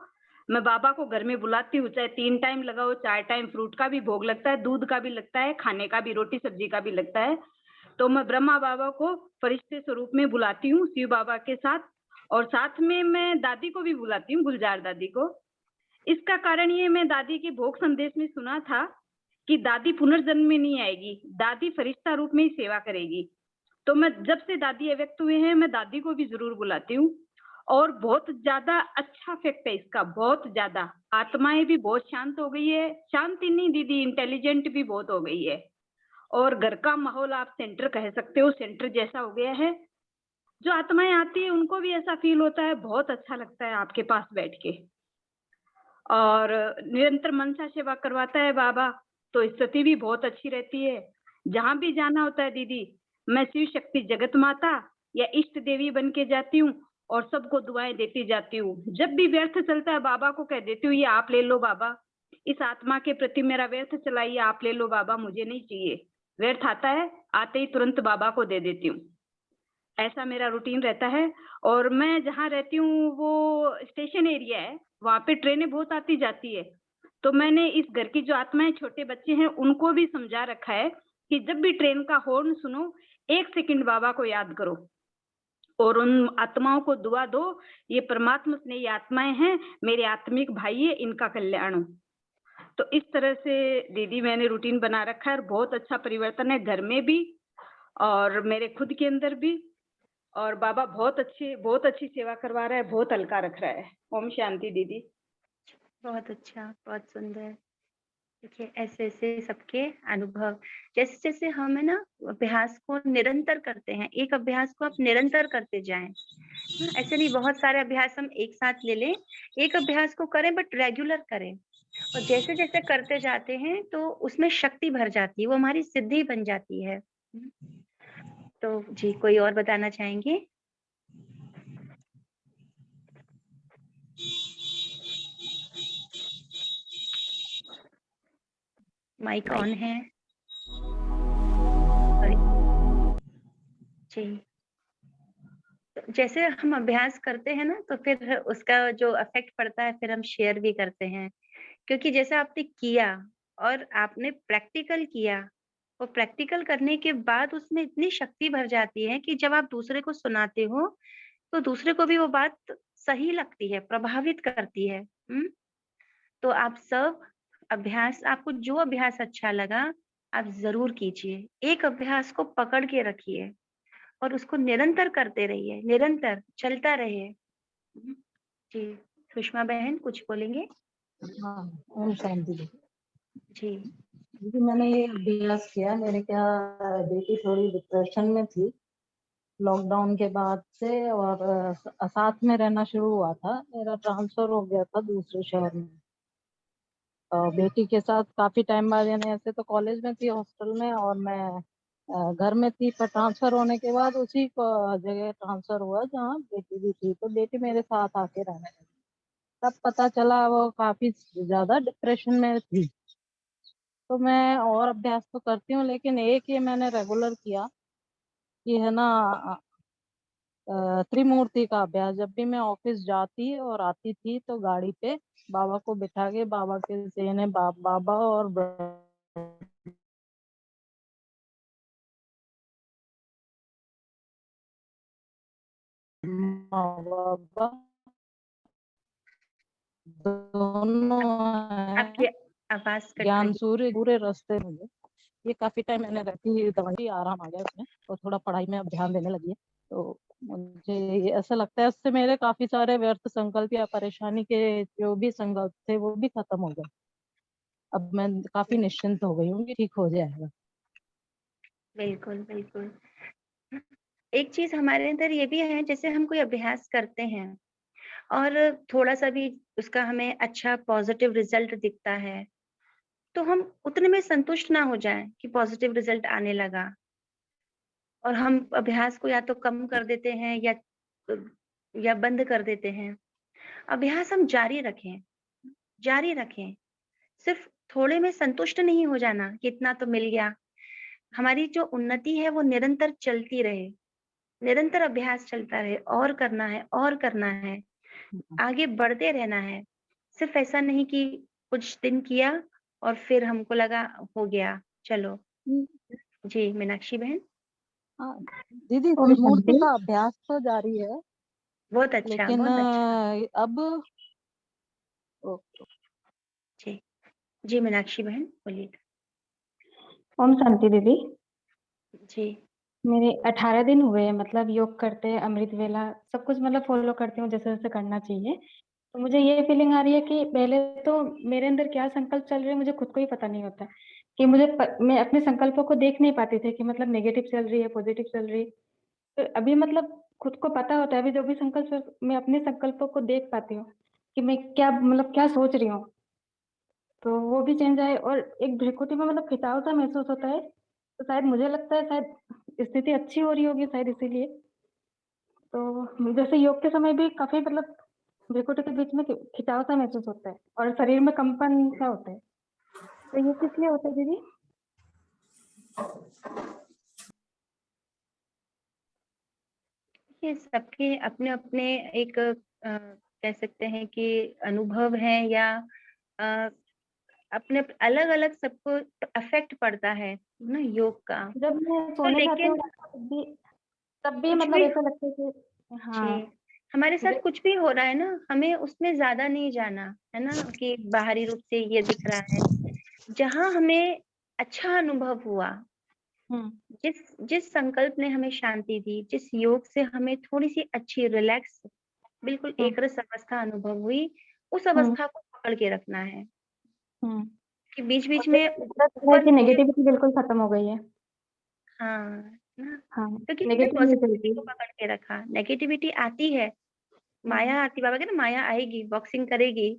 मैं बाबा को घर में बुलाती हूँ, चाहे 3 टाइम लगाओ, 4 टाइम फ्रूट का भी भोग लगता है, दूध का भी लगता है, खाने का भी, रोटी सब्जी का भी लगता है। तो मैं ब्रह्मा बाबा को फरिश्ते स्वरूप में बुलाती हूँ शिव बाबा के साथ, और साथ में मैं दादी को भी बुलाती हूँ, गुलजार दादी को। इसका कारण ये, मैं दादी के भोग संदेश में सुना था कि दादी पुनर्जन्म में नहीं आएगी, दादी फरिश्ता रूप में ही सेवा करेगी। तो मैं जब से दादी अव्यक्त हुए हैं मैं दादी को भी जरूर बुलाती हूँ, और बहुत ज्यादा अच्छा इफेक्ट है इसका, बहुत ज्यादा। आत्माएं भी बहुत शांत हो गई है, शांति नहीं दीदी, इंटेलिजेंट भी बहुत हो गई है। और घर का माहौल आप सेंटर कह सकते हो, सेंटर जैसा हो गया है। जो आत्माएं आती है उनको भी ऐसा फील होता है, बहुत अच्छा लगता है आपके पास बैठ के। और निरंतर मनसा सेवा करवाता है बाबा, तो स्थिति भी बहुत अच्छी रहती है। जहां भी जाना होता है दीदी, मैं शिव शक्ति जगत माता या इष्ट देवी बन के जाती हूँ और सबको दुआएं देती जाती हूँ। जब भी व्यर्थ चलता है बाबा को कह देती हूँ ये आप ले लो बाबा, इस आत्मा के प्रति मेरा व्यर्थ चला, ये आप ले लो बाबा, मुझे नहीं चाहिए। व्यर्थ आता है, आते ही तुरंत बाबा को दे देती हूँ। ऐसा मेरा रूटीन रहता है। और मैं जहाँ रहती हूँ वो स्टेशन एरिया है, वहां पे ट्रेनें बहुत आती जाती है। तो मैंने इस घर की जो आत्माएं, छोटे बच्चे हैं, उनको भी समझा रखा है कि जब भी ट्रेन का हॉर्न सुनो 1 सेकंड बाबा को याद करो और उन आत्माओं को दुआ दो, ये परमात्मा स्नेही आत्माएं हैं, मेरे आत्मिक भाई है, इनका कल्याण हो। तो इस तरह से दीदी मैंने रूटीन बना रखा है, और बहुत अच्छा परिवर्तन है घर में भी और मेरे खुद के अंदर भी। और बाबा बहुत अच्छी सेवा करवा रहा है, बहुत हल्का रख रहा है। ओम शांति दीदी। बहुत अच्छा, बहुत सुंदर। देखिए ऐसे ऐसे सबके अनुभव, जैसे जैसे हम है ना अभ्यास को निरंतर करते हैं, एक अभ्यास को आप निरंतर करते जाएं। ऐसे नहीं बहुत सारे अभ्यास हम एक साथ ले लें, एक अभ्यास को करें बट रेगुलर करें, और जैसे जैसे करते जाते हैं तो उसमें शक्ति भर जाती है, वो हमारी सिद्धि बन जाती है। तो जी कोई और बताना चाहेंगे? माइक ऑन है। सॉरी। जी, तो जैसे हम अभ्यास करते हैं ना तो फिर उसका जो इफेक्ट पड़ता है फिर हम शेयर भी करते हैं, क्योंकि जैसे आपने किया और आपने प्रैक्टिकल किया, और प्रैक्टिकल करने के बाद उसमें इतनी शक्ति भर जाती है कि जब आप दूसरे को सुनाते हो तो दूसरे को भी वो बात सही लगती है, प्रभावित करती है। तो आप सब अभ्यास, आपको जो अभ्यास अच्छा लगा आप जरूर कीजिए, एक अभ्यास को पकड़ के रखिए और उसको निरंतर करते रहिए, निरंतर चलता रहे। जी सुषमा बहन कुछ बोलेंगे? हाँ, ओम शांति जी। जी जी मैंने ये अभ्यास किया, मेरे क्या बेटी थोड़ी डिप्रेशन में थी लॉकडाउन के बाद से, और साथ में रहना शुरू हुआ था। मेरा ट्रांसफर हो गया था दूसरे शहर में, बेटी के साथ काफी टाइम बाद, यानी ऐसे तो कॉलेज में थी हॉस्टल में और मैं घर में थी, पर ट्रांसफर होने के बाद उसी जगह ट्रांसफर हुआ जहाँ बेटी भी थी, तो बेटी मेरे साथ आके रहने लगी। तब पता चला वो काफी ज्यादा डिप्रेशन में थी। तो मैं और अभ्यास तो करती हूँ, लेकिन एक ये मैंने रेगुलर किया कि है ना त्रिमूर्ति का अभ्यास। जब भी मैं ऑफिस जाती और आती थी तो गाड़ी पे बाबा को बिठा के, बाबा के सेने बाबा और बाबा दोनों आपकी हैं, आवाज कट ज्ञान रही। सूर्य पूरे रास्ते में। ये काफी टाइम मैंने रखी, दवाई आराम आ गया उसमें, और थोड़ा पढ़ाई में अब ध्यान देने लगी है। तो मुझे ये ऐसा लगता है उससे मेरे काफी सारे व्यर्थ संकल्प या परेशानी के जो भी संकल्प थे वो भी खत्म हो गए। अब मैं काफी निश्चिंत हो गई हूँ कि ठीक हो जाएगा। बिल्कुल, बिल्कुल। एक चीज़ हमारे अंदर ये भी है, जैसे हम कोई अभ्यास करते हैं और थोड़ा-सा भी उसका हमें अच्छा पॉज़िटिव रिज़ल्ट दिखता है, तो हम उतने में संतुष्ट ना हो जाएँ कि पॉज़िटिव रिज़ल्ट आने लगा और हम अभ्यास को या तो कम कर देते हैं अ, या बंद कर देते हैं। अभ्यास हम जारी रखें। सिर्फ़ थोड़े में संतुष्ट नहीं हो जाना कि इतना तो मिल गया। हमारी जो उन्नति है वो निरंतर चलती रहे, निरंतर अभ्यास चलता रहे और करना है, आगे बढ़ते रहना है। सिर्फ़ ऐसा नहीं कि कुछ दिन किया और फिर हमको लगा हो गया, चलो। जी, मीनाक्षी बहन? हाँ दीदी, ओम त्रिमूर्ति शांति। का अभ्यास तो जारी है, बहुत अच्छा, लेकिन बहुत अच्छा। अब ओ, जी, जी मीनाक्षी बहन बोलिए। ओम शांति दीदी। जी, मेरे 18 दिन हुए हैं, मतलब योग करते हैं, अमृत वेला सब कुछ मतलब फॉलो करती हूँ जैसे जैसे करना चाहिए। तो मुझे ये फीलिंग आ रही है कि पहले तो मेरे अंदर क्या संकल्प चल रहे हैं मुझे खुद को ही पता नहीं होता कि मैं अपने संकल्पों को देख नहीं पाती थी कि मतलब नेगेटिव चल रही है, पॉजिटिव चल रही है। तो अभी मतलब खुद को पता होता है, अभी जो भी संकल्प मैं अपने संकल्पों को देख पाती हूँ कि मैं क्या मतलब क्या सोच रही हूँ, तो वो भी चेंज आए और एक भ्रिकुटी में मतलब खिंचाव सा महसूस होता है। तो शायद मुझे लगता है शायद स्थिति अच्छी हो रही होगी शायद इसीलिए। तो जैसे योग के समय भी काफी मतलब भ्रिकुटी के बीच में खिंचाव सा महसूस होता है और शरीर में कंपन सा होता है। तो ये किस लिए होता है दीदी? ये सबके अपने-अपने एक कह सकते हैं कि अनुभव है या अ, अपने अलग-अलग सबको अफ़ेक्ट पड़ता है ना योग का। जब मैं तो सोने जाती हूँ लेकिन तब भी कुछ मतलब भी ऐसा लगता है कि हाँ जी, हमारे साथ मुझे कुछ भी हो रहा है ना, हमें उसमें ज़्यादा नहीं जाना, है ना? कि बाहरी रूप से ये दिख रहा है। जहाँ हमें अच्छा अनुभव हुआ, हम्म जिस जिस संकल्प ने हमें शांति दी, जिस योग से हमें थोड़ी-सी अच्छी रिलैक्स बिल्कुल हम्म एकरस अवस्था अनुभव हुई, उस हम्म अवस्था को पकड़ के रखना है, हम्म कि बीच-बीच मुझे में लगता है कि ऊपर-नीचे नेगेटिविटी बिल्कुल खत्म हो गई है। हाँ, ना हाँ, क्योंकि हमने नेगेटिव नहीं पॉज़िटिविटी चलती। को पकड़ के रखा, नेगेटिविटी आती है, हम्म माया आती बाबा कहते हैं ना माया आएगी, बॉक्सिंग करेगी,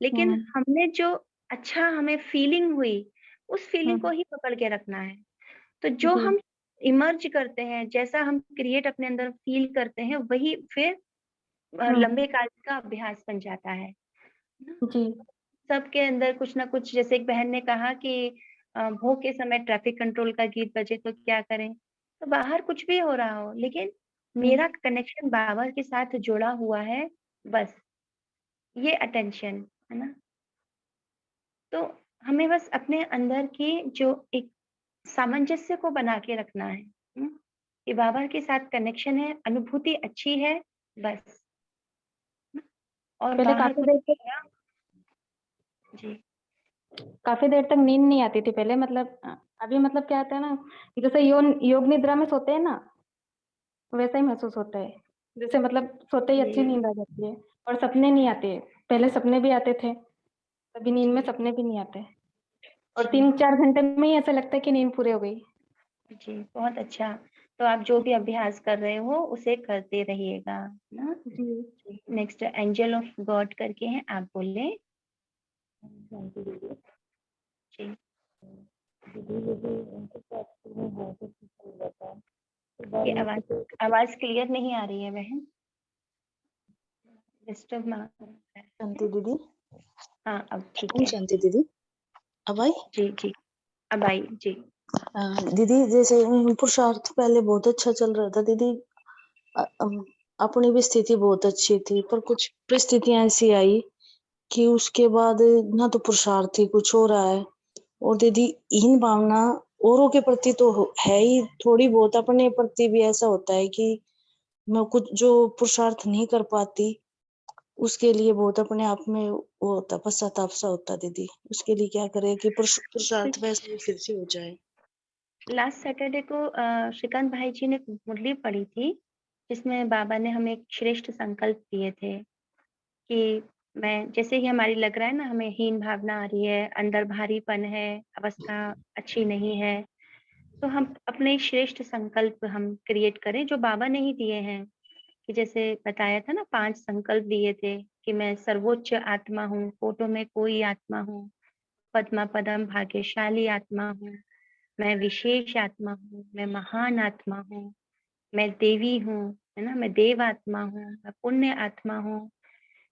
लेकिन हम्म हमने जो अच्छा हमें फीलिंग हुई, उस फीलिंग को हम्म ही पकड़ के रखना है। तो जो जी हम इमर्ज करते हैं, जैसा हम क्रिएट अपने अंदर फील करते हैं, वही फिर हम्म लंबे काल का अभ्यास बन जाता है ना? जी सबके अंदर कुछ ना कुछ जैसे एक बहन ने कहा कि भोग के समय ट्रैफिक कंट्रोल का गीत बजे तो क्या करें? तो बाहर कुछ भी हो रहा हो, लेकिन हम्म मेरा कनेक्शन बाबा के साथ जुड़ा हुआ है, बस ये अटेंशन, है ना? तो हमें बस अपने अंदर की जो एक सामंजस्य को बना के रखना है, हुँ? कि बाबा के साथ कनेक्शन है, अनुभूति अच्छी है, बस। और पहले बाहर कुछ नहीं है जी, काफी देर तक नींद नहीं आती थी पहले, मतलब अभी मतलब क्या आता है ना कि जैसे योग निद्रा में सोते हैं ना, वैसा ही महसूस होता है। जैसे मतलब सोते ही अच्छी जी, नींद आ जाती है और सपने नहीं आते। पहले सपने भी आते थे, अभी नींद में जी, सपने भी नहीं आते और जी, 3-4 घंटे में ही ऐसा लगता है कि नींद पूरी हो गई। जी, बहुत अच्छा। तो आप जो भी अभ्यास कर रहे हो, उसे करते रहिएगा, ना? जी जी, नेक्स्ट एंजल ऑफ गॉड करके हैं, आप बोलें। जी, ये आवाज़ क्लियर नहीं आ रही है बहन, डिस्टर्ब ना शांति है। दीदी। हाँ, अब ठीक ओम है। शांति दीदी। अब आई? जी, जी, अब आई, जी। दीदी जैसे पुरुषार्थ पहले बहुत अच्छा चल रहा था दीदी। अपनी भी स्थिति बहुत अच्छी थी, पर कुछ परिस्थितियां ऐसी आई कि उसके बाद ना तो पुरुषार्थ ही कुछ हो रहा है, और दीदी हीन भावना औरों के प्रति तो है ही, थोड़ी बहुत अपने प्रति भी ऐसा होता है कि मैं कुछ जो पुरुषार्थ नहीं कर पाती, उसके लिए बहुत अपने आप में वो होता, पश्चाताप सा होता दीदी। उसके लिए क्या करें कि पुरुषार्थ वैसे ही फिर से हो जाए। लास्ट सैटरडे को श्रीकांत भाई जी ने एक मुरली पढ़ी थी, जिसमें बाबा ने हमें एक श्रेष्ठ संकल्प दिए थे कि मैं जैसे ही हमारी लग रहा है ना, हमें हीन भावना आ रही है, अंदर भारीपन है, अवस्था अच्छी नहीं है, तो हम अपने श्रेष्ठ संकल्प हम क्रिएट करें जो बाबा ने ही दिए हैं। कि जैसे बताया था ना, 5 संकल्प दिए थे कि मैं सर्वोच्च आत्मा हूँ, फोटो में कोई आत्मा हूँ, पद्मा पदम भाग्यशाली आत्मा हूँ, मैं विशेष आत्मा हूँ, मैं महान आत्मा हूँ, मैं देवी हूँ, है ना? मैं देव आत्मा हूँ, मैं पुण्य आत्मा हूँ।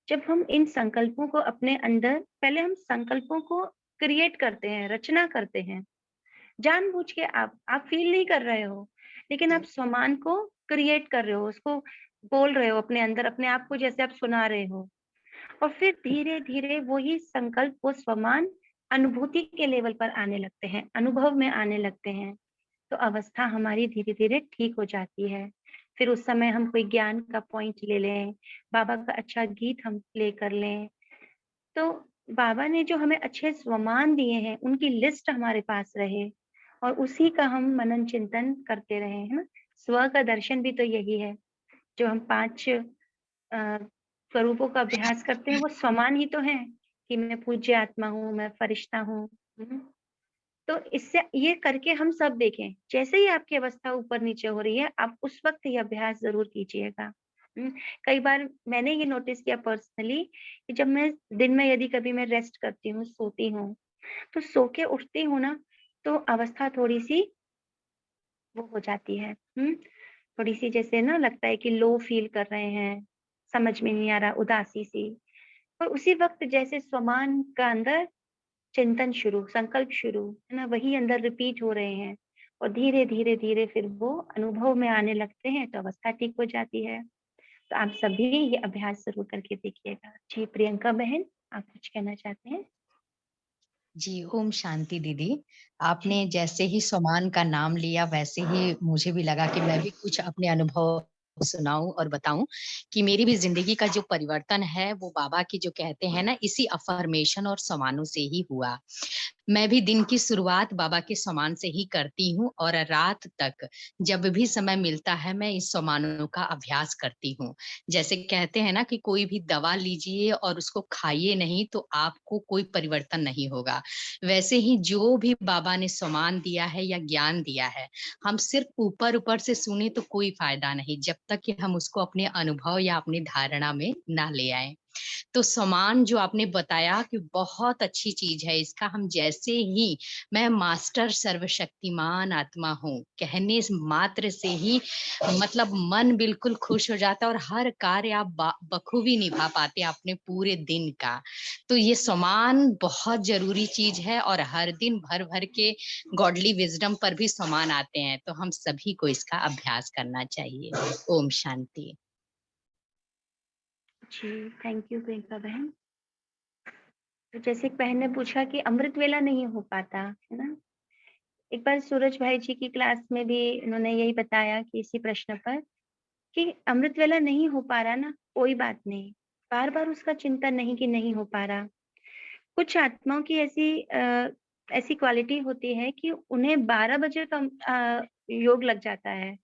जब हम इन संकल्पों को अपने अंदर, पहले हम संकल्पों को क्रिएट करते हैं, रचना करते हैं। जानबूझ के आप फ़ील नहीं कर रहे हो, लेकिन आप स्वमान को क्रिएट कर रहे हो, उसको बोल रहे हो अपने अंदर, अपने आप को जैसे आप सुना रहे हो। और फिर धीरे-धीरे वही संकल्प, वो स्वमान अनुभूति के लेवल पर आने लगते हैं, अनुभव में आने लगते हैं। तो अवस्था हमारी धीरे-धीरे ठीक हो जाती है। फिर उस समय हम कोई ज्ञान का पॉइंट ले लें, बाबा का अच्छा गीत हम प्ले कर लें, तो बाबा ने जो हमें अच्छे स्वमान दिए हैं, उनकी लिस्ट हमारे पास रहे और उसी का हम मनन चिंतन करते रहें, है ना? स्व का दर्शन भी तो यही है, जो हम 5 स्वरूपों का अभ्यास करते हैं, वो स्वमान ही तो हैं कि मैं पूज्य आत्मा हूँ, मैं फरिश्ता हूँ। तो इससे ये करके हम सब देखें, जैसे ही आपकी अवस्था ऊपर-नीचे हो रही है, आप उस वक़्त ये अभ्यास ज़रूर कीजिएगा। हुँ, कई बार मैंने ये नोटिस किया पर्सनली कि जब मैं दिन में यदि कभी मैं रेस्ट करती हूँ, सोती हूँ, तो सो के उठती हूँ ना, तो अवस्था थोड़ी-सी वो हो जाती है, थोड़ी-सी जैसे ना लगता है कि लो फ़ील कर रहे हैं, समझ में नहीं आ रहा, उदासी-सी। और उसी वक़्त जैसे स्वमान का अंदर चिंतन शुरू, संकल्प शुरू, है ना? वही अंदर रिपीट हो रहे हैं और धीरे-धीरे, धीरे फिर वो अनुभव में आने लगते हैं, तो अवस्था ठीक हो जाती है। तो आप सभी ये अभ्यास ज़रूर करके देखिएगा। जी, प्रियंका बहन, आप कुछ कहना चाहते हैं? जी, ओम शांति दीदी। जी। आपने जैसे ही सोमान का नाम लिया वैसे ही मुझे भी लगा कि मैं भी कुछ अपने अनुभव सुनाऊँ और बताऊँ कि मेरी भी ज़िंदगी का जो परिवर्तन है वो बाबा की जो कहते हैं ना इसी अफ़र्मेशन और समानों से ही हुआ। मैं भी दिन की शुरुआत बाबा के सम्मान से ही करती हूँ और रात तक जब भी समय मिलता है मैं इस सम्मानों का अभ्यास करती हूँ। जैसे कहते हैं ना कि कोई भी दवा लीजिए और उसको खाइए नहीं तो आपको कोई परिवर्तन नहीं होगा। वैसे ही जो भी बाबा ने सम्मान दिया है या ज्ञान दिया है, हम सिर्फ ऊपर-ऊपर से सुने तो कोई फ़ायदा नहीं जब तक कि हम उसको अपने अनुभव या अपनी धारणा में ना ले आएँ। तो समान जो आपने बताया कि बहुत अच्छी चीज है इसका हम जैसे ही मैं मास्टर सर्वशक्तिमान आत्मा हूँ कहने मात्र से ही मतलब मन बिल्कुल खुश हो जाता है और हर कार्य आप बखूबी निभा पाते हैं अपने पूरे दिन का। तो ये समान बहुत जरूरी चीज है और हर दिन भर भर के गॉडली विजडम पर भी समान आते हैं तो हम सभी को इसका अभ्यास करना चाहिए। ओम शांति। जी, थैंक यू प्रियंका बहन। तो जैसे एक बहन ने पूछा कि अमृत वेला नहीं हो पाता, है ना? एक बार सूरज भाई जी की क्लास में भी उन्होंने यही बताया कि इसी प्रश्न पर कि अमृत वेला नहीं हो पा रहा ना, कोई बात नहीं। बार-बार उसका चिंतन नहीं कि नहीं हो पा रहा। कुछ आत्माओं की ऐसी क्वालिटी होती है कि उन्हें 12 बजे योग लग जाता है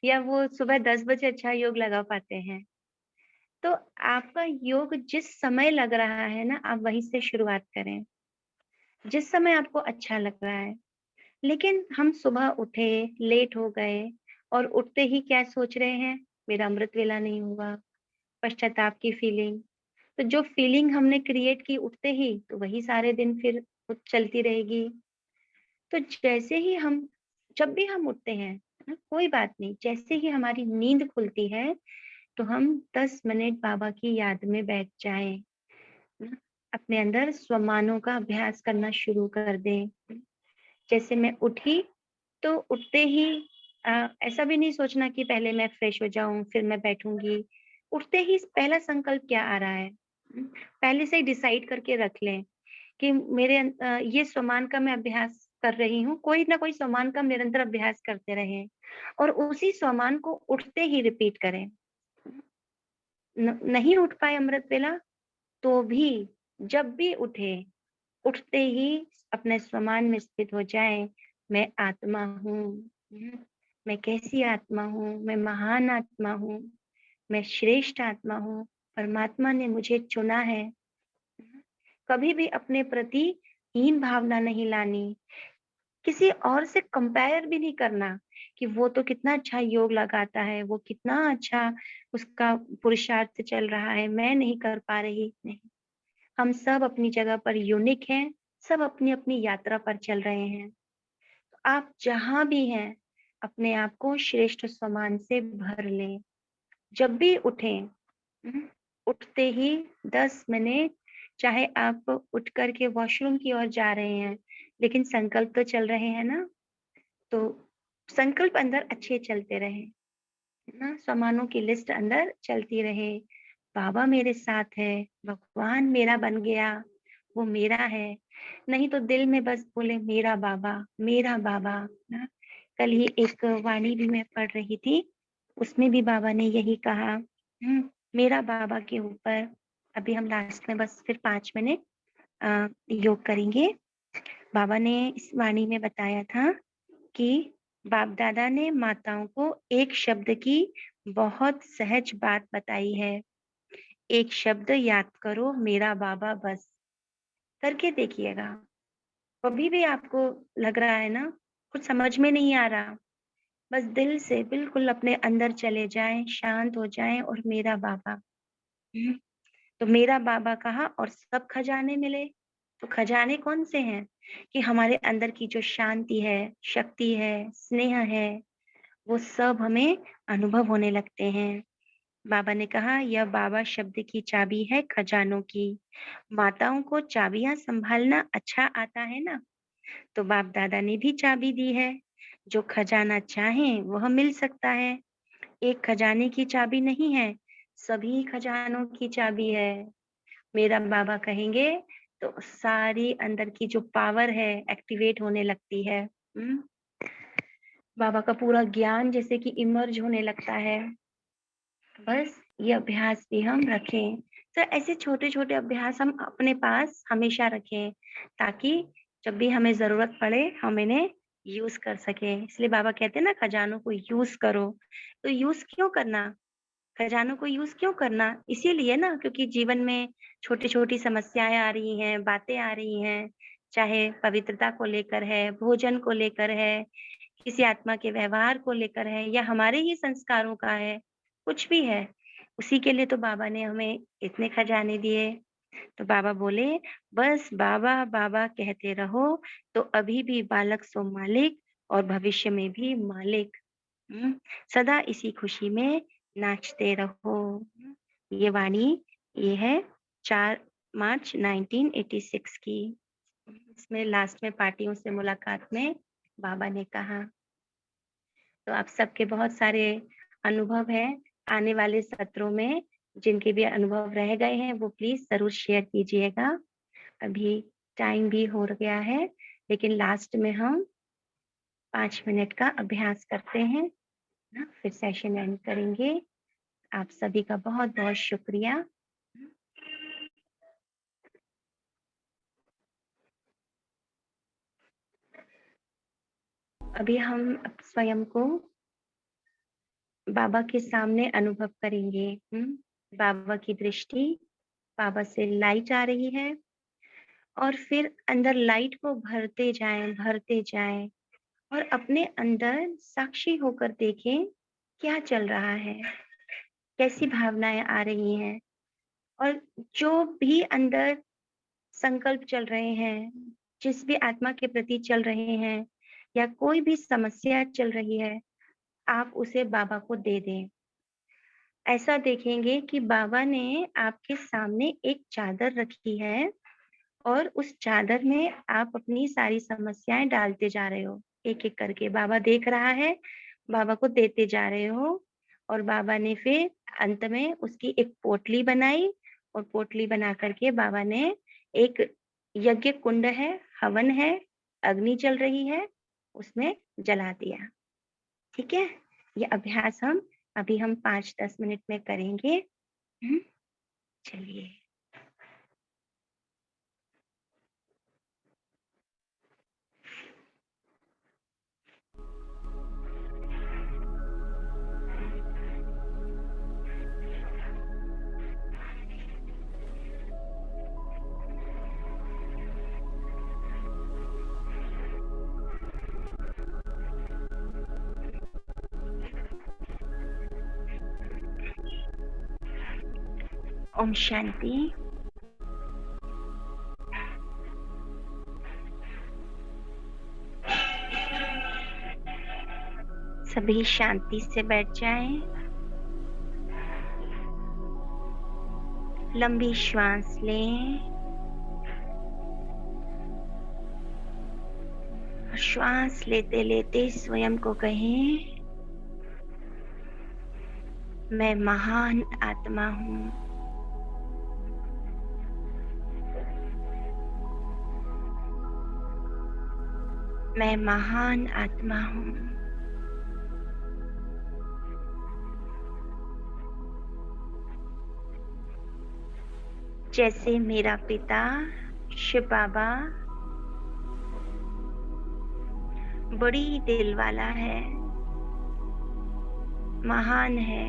या वो सुबह 10 बजे अच्छा योग लगा पाते हैं। तो आपका योग जिस समय लग रहा है ना, आप वहीं से शुरुआत करें, जिस समय आपको अच्छा लग रहा है। लेकिन हम सुबह उठे, लेट हो गए और उठते ही क्या सोच रहे हैं, मेरा अमृत वेला नहीं हुआ, पश्चाताप की फीलिंग। तो जो फीलिंग हमने क्रिएट की उठते ही, तो वही सारे दिन फिर वो चलती रहेगी। तो जैसे ही हम जब भी हम उठते हैं, है ना, कोई बात नहीं, जैसे ही हमारी नींद खुलती है, तो हम 10 मिनट बाबा की याद में बैठ जाएँ, है ना? अपने अंदर स्वमानों का अभ्यास करना शुरू कर दें। जैसे मैं उठी, तो उठते ही ऐसा भी नहीं सोचना कि पहले मैं फ्रेश हो जाऊँ, फिर मैं बैठूँगी। उठते ही पहला संकल्प क्या आ रहा है? पहले से ही डिसाइड करके रख लें कि ये स्वमान का मैं अभ्यास कर रही हूँ, कोई ना कोई स्वमान का निरंतर अभ्यास करते रहें और उसी स्वमान को उठते ही रिपीट करें। नहीं उठ पाए अमृत वेला, तो भी जब भी उठे, उठते ही अपने स्वमान में स्थित हो जाएँ, मैं आत्मा हूँ, मैं कैसी आत्मा हूँ, मैं महान आत्मा हूँ, मैं श्रेष्ठ आत्मा हूँ, परमात्मा ने मुझे चुना है। कभी भी अपने प्रति हीन भावना नहीं लानी, किसी और से कंपेयर भी नहीं करना कि वो तो कितना अच्छा योग लगाता है, वो कितना अच्छा उसका पुरुषार्थ चल रहा है, मैं नहीं कर पा रही। नहीं, हम सब अपनी जगह पर यूनिक हैं, सब अपनी-अपनी यात्रा पर चल रहे हैं। तो आप जहाँ भी हैं, अपने आप को श्रेष्ठ सम्मान से भर लें। जब भी उठें, उठते ही 10 मिनट, चाहे आप उठ कर के वॉशरूम की ओर जा रहे हैं, लेकिन संकल्प तो चल रहे हैं ना, तो संकल्प अंदर अच्छे चलते रहें, है ना? सामानों की लिस्ट अंदर चलती रहे। बाबा मेरे साथ है, भगवान मेरा बन गया, वो मेरा है। नहीं तो दिल में बस बोले मेरा बाबा, ना? कल ही एक वाणी भी मैं पढ़ रही थी, उसमें भी बाबा ने यही कहा, मेरा बाबा के ऊपर। अभी हम लास्ट में बस फिर 5 मिनट योग करेंगे। बाबा ने इस वाणी में बताया था कि बाप दादा ने माताओं को एक शब्द की बहुत सहज बात बताई है। एक शब्द याद करो, मेरा बाबा बस। करके देखिएगा। कभी भी आपको लग रहा है ना, कुछ समझ में नहीं आ रहा, बस दिल से बिल्कुल अपने अंदर चले जाएं, शांत हो जाएं और मेरा बाबा। हम्म, तो मेरा बाबा कहा और सब खजाने मिले। तो खजाने कौन से हैं? कि हमारे अंदर की जो शांति है, शक्ति है, स्नेह है, वो सब हमें अनुभव होने लगते हैं। बाबा ने कहा, यह बाबा शब्द की चाबी है खजानों की। माताओं को चाबियां संभालना अच्छा आता है ना, तो बाप दादा ने भी चाबी दी है। जो खजाना चाहें वह मिल सकता है। एक खजाने की चाबी नहीं है, सभी खजानों की चाबी है। मेरा बाबा कहेंगे तो सारी अंदर की जो पावर है एक्टिवेट होने लगती है। बाबा का पूरा ज्ञान जैसे कि इमर्ज होने लगता है। बस ये अभ्यास भी हम रखें। तो ऐसे छोटे-छोटे अभ्यास हम अपने पास हमेशा रखें, ताकि जब भी हमें ज़रूरत पड़े, हम इन्हें यूज़ कर सकें। इसलिए बाबा कहते हैं ना, खजानों को यूज़ करो। तो यूज़ क्यों करना? खजानों को यूज़ क्यों करना? इसीलिए ना, क्योंकि जीवन में छोटी-छोटी समस्याएँ आ रही हैं, बातें आ रही हैं, चाहे पवित्रता को लेकर है, भोजन को लेकर है, किसी आत्मा के व्यवहार को लेकर है, या हमारे ही संस्कारों का है, कुछ भी है। उसी के लिए तो बाबा ने हमें इतने खजाने दिए। तो बाबा बोले, बस बाबा बाबा कहते रहो, तो अभी भी बालक सो मालिक और भविष्य में भी मालिक। सदा इसी खुशी में नाचते रहो। ये वाणी ये है 4 मार्च 1986 की। इसमें लास्ट में पार्टियों से मुलाकात में बाबा ने कहा। तो आप सबके बहुत सारे अनुभव हैं, आने वाले सत्रों में जिनके भी अनुभव रह गए हैं, वो प्लीज़ ज़रूर शेयर कीजिएगा। अभी टाइम भी हो गया है, लेकिन लास्ट में हम 5 मिनट का अभ्यास करते हैं, ना? फिर सेशन एंड करेंगे। आप सभी का बहुत-बहुत शुक्रिया। अभी हम स्वयं को बाबा के सामने अनुभव करेंगे। बाबा की दृष्टि, बाबा से लाइट आ रही है, और फिर अंदर लाइट को भरते जाएं, और अपने अंदर साक्षी होकर देखें क्या चल रहा है, कैसी भावनाएं आ रही हैं, और जो भी अंदर संकल्प चल रहे हैं, जिस भी आत्मा के प्रति चल रहे हैं, या कोई भी समस्या चल रही है, आप उसे बाबा को दे दें। ऐसा देखेंगे कि बाबा ने आपके सामने एक चादर रखी है, और उस चादर में आप अपनी सारी समस्याएं डालते जा रहे हो, एक-एक करके। बाबा देख रहा है, बाबा को देते जा रहे हो, और बाबा ने फिर अंत में उसकी एक पोटली बनाई, और पोटली बना करके बाबा ने एक यज्ञ कुंड है, हवन है, अग्नि चल रही है, उसमें जला दिया। ठीक है? ये अभ्यास हम 5-10 मिनट में करेंगे। चलिए। ओम शांति। सभी शांति से बैठ जाएं। लंबी श्वास लें और श्वास लेते लेते स्वयं को कहें, मैं महान आत्मा हूँ। मैं महान आत्मा हूँ। जैसे मेरा पिता शिव बाबा बड़ी दिल वाला है, महान है,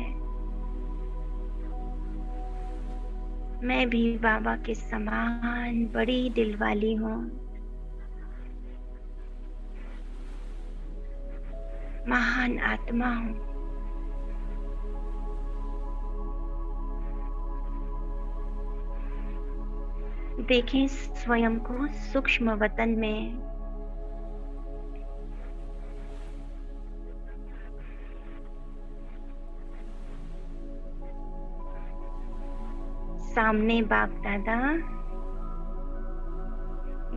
मैं भी बाबा के समान बड़ी दिल वाली हूँ। महान आत्मा हूँ। देखें स्वयं को सूक्ष्म वतन में। सामने बाप दादा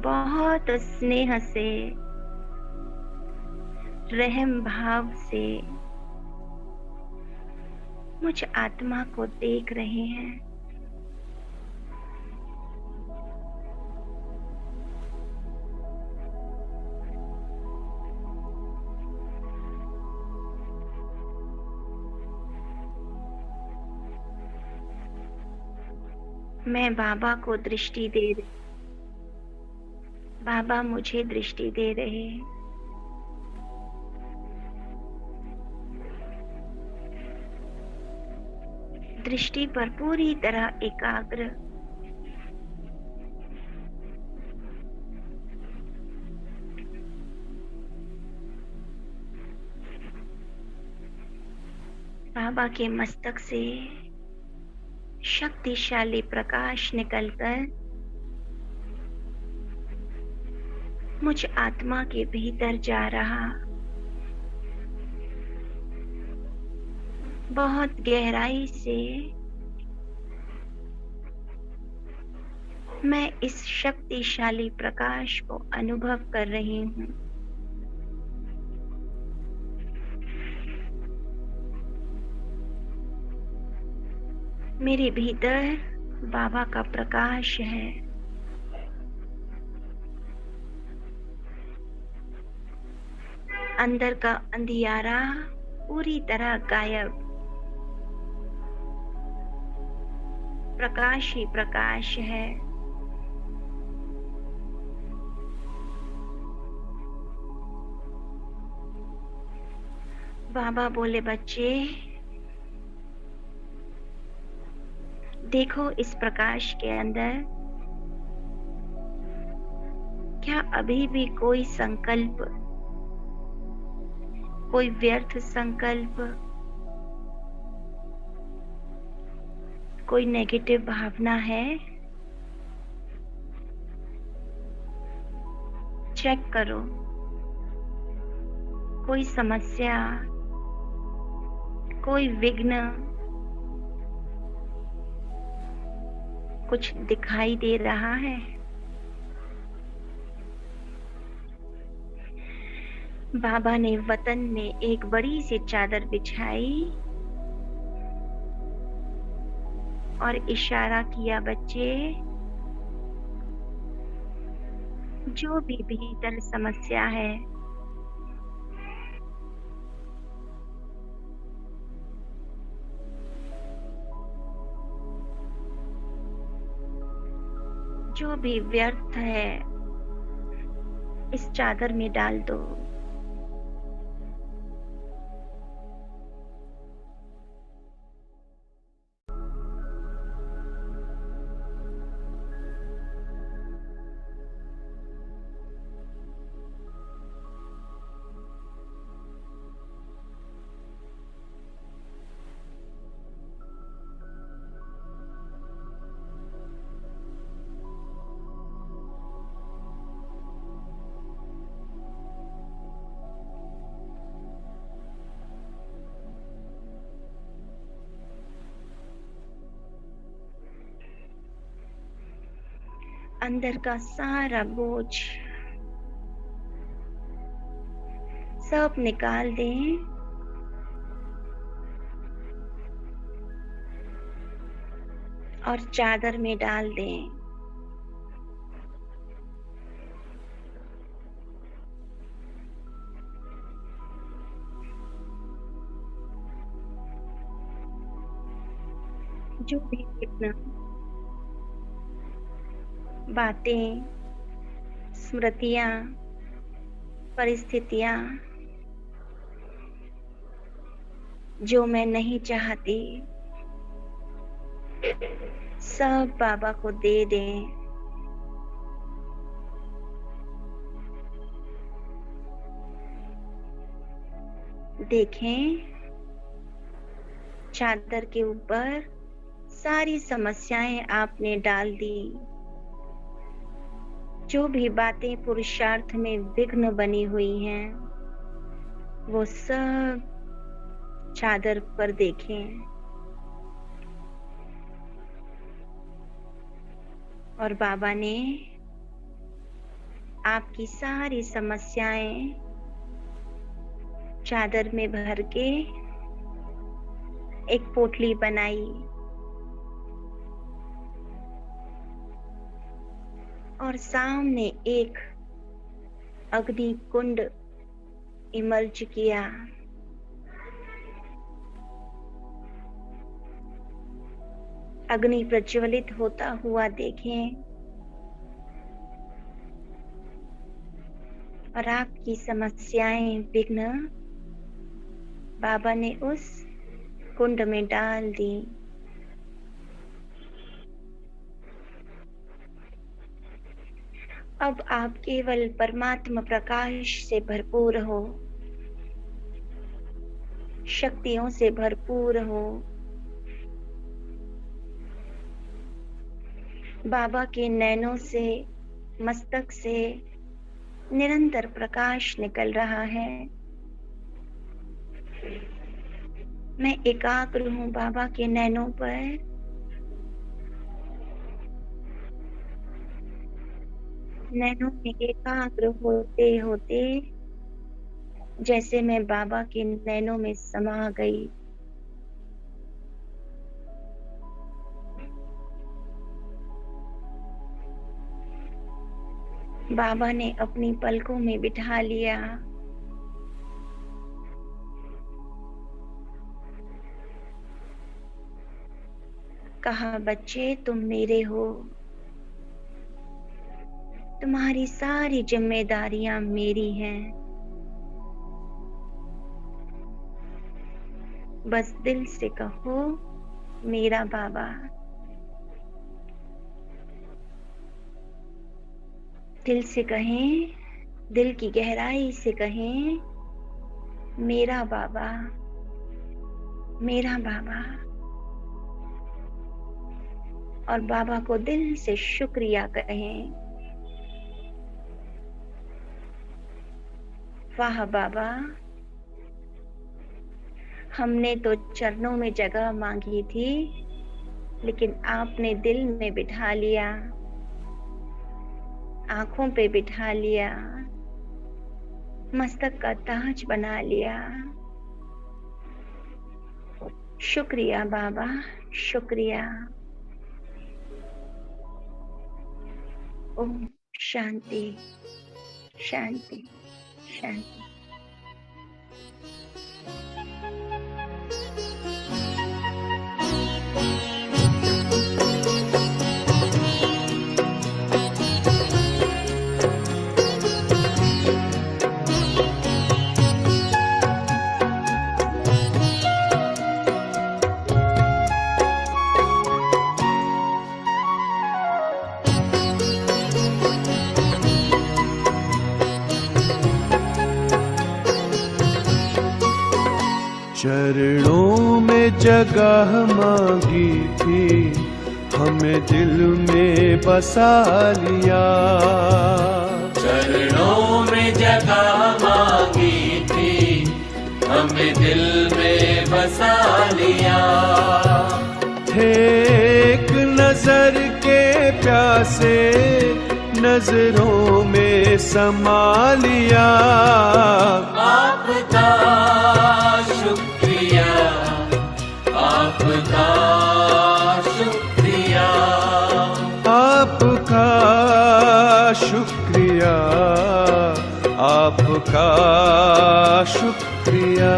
बहुत स्नेह से, रहम भाव से मुझ आत्मा को देख रहे हैं। मैं बाबा को दृष्टि दे रही, बाबा मुझे दृष्टि दे रहे हैं। दृष्टि पर पूरी तरह एकाग्र। बाबा के मस्तक से शक्तिशाली प्रकाश निकलकर मुझ आत्मा के भीतर जा रहा, बहुत गहराई से मैं इस शक्तिशाली प्रकाश को अनुभव कर रही हूँ। मेरे भीतर बाबा का प्रकाश है। अंदर का अंधियारा पूरी तरह गायब। प्रकाश ही प्रकाश है। बाबा बोले, बच्चे देखो इस प्रकाश के अंदर क्या अभी भी कोई संकल्प, कोई व्यर्थ संकल्प, कोई नेगेटिव भावना है? चेक करो। कोई समस्या, कोई विघ्न कुछ दिखाई दे रहा है? बाबा ने वतन में एक बड़ी सी चादर बिछाई और इशारा किया, बच्चे जो भी भीतर समस्या है, जो भी व्यर्थ है, इस चादर में डाल दो। अंदर का सारा बोझ सब निकाल दें और चादर में डाल दें। जो भी विघ्न, बातें, स्मृतियां, परिस्थितियां जो मैं नहीं चाहती, सब बाबा को दे दें। देखें, चादर के ऊपर सारी समस्याएं आपने डाल दी। जो भी बातें पुरुषार्थ में विघ्न बनी हुई हैं, वो सब चादर पर देखें और बाबा ने आपकी सारी समस्याएं चादर में भर के एक पोटली बनाई और सामने एक अग्नि कुंड इमर्ज किया। अग्नि प्रज्वलित होता हुआ देखें और आपकी समस्याएं, विघ्न बाबा ने उस कुंड में डाल दी। अब आप केवल परमात्मा प्रकाश से भरपूर हो, शक्तियों से भरपूर हो। बाबा के नैनों से, मस्तक से निरंतर प्रकाश निकल रहा है। मैं एकाग्र हूं बाबा के नैनों पर। नैनों में एकाग्र होते होते जैसे मैं बाबा के नैनों में समा गई। बाबा ने अपनी पलकों में बिठा लिया। कहा, बच्चे तुम मेरे हो, तुम्हारी सारी जिम्मेदारियां मेरी हैं। बस दिल से कहो, मेरा बाबा। दिल से कहें, दिल की गहराई से कहें, मेरा बाबा, मेरा बाबा। और बाबा को दिल से शुक्रिया कहें। वाह बाबा, हमने तो चरणों में जगह मांगी थी, लेकिन आपने दिल में बिठा लिया, आंखों पे बिठा लिया, मस्तक का ताज बना लिया। शुक्रिया बाबा, शुक्रिया। ओम शांति, शांति, शांति। चरणों में जगह मांगी थी, हमें दिल में बसा लिया। चरणों में जगह मांगी थी, हमें दिल में बसा लिया। थे एक नजर के प्यासे नजरों में समा लिया। आपका शुक्रिया, आपका शुक्रिया, आपका शुक्रिया, आपका शुक्रिया।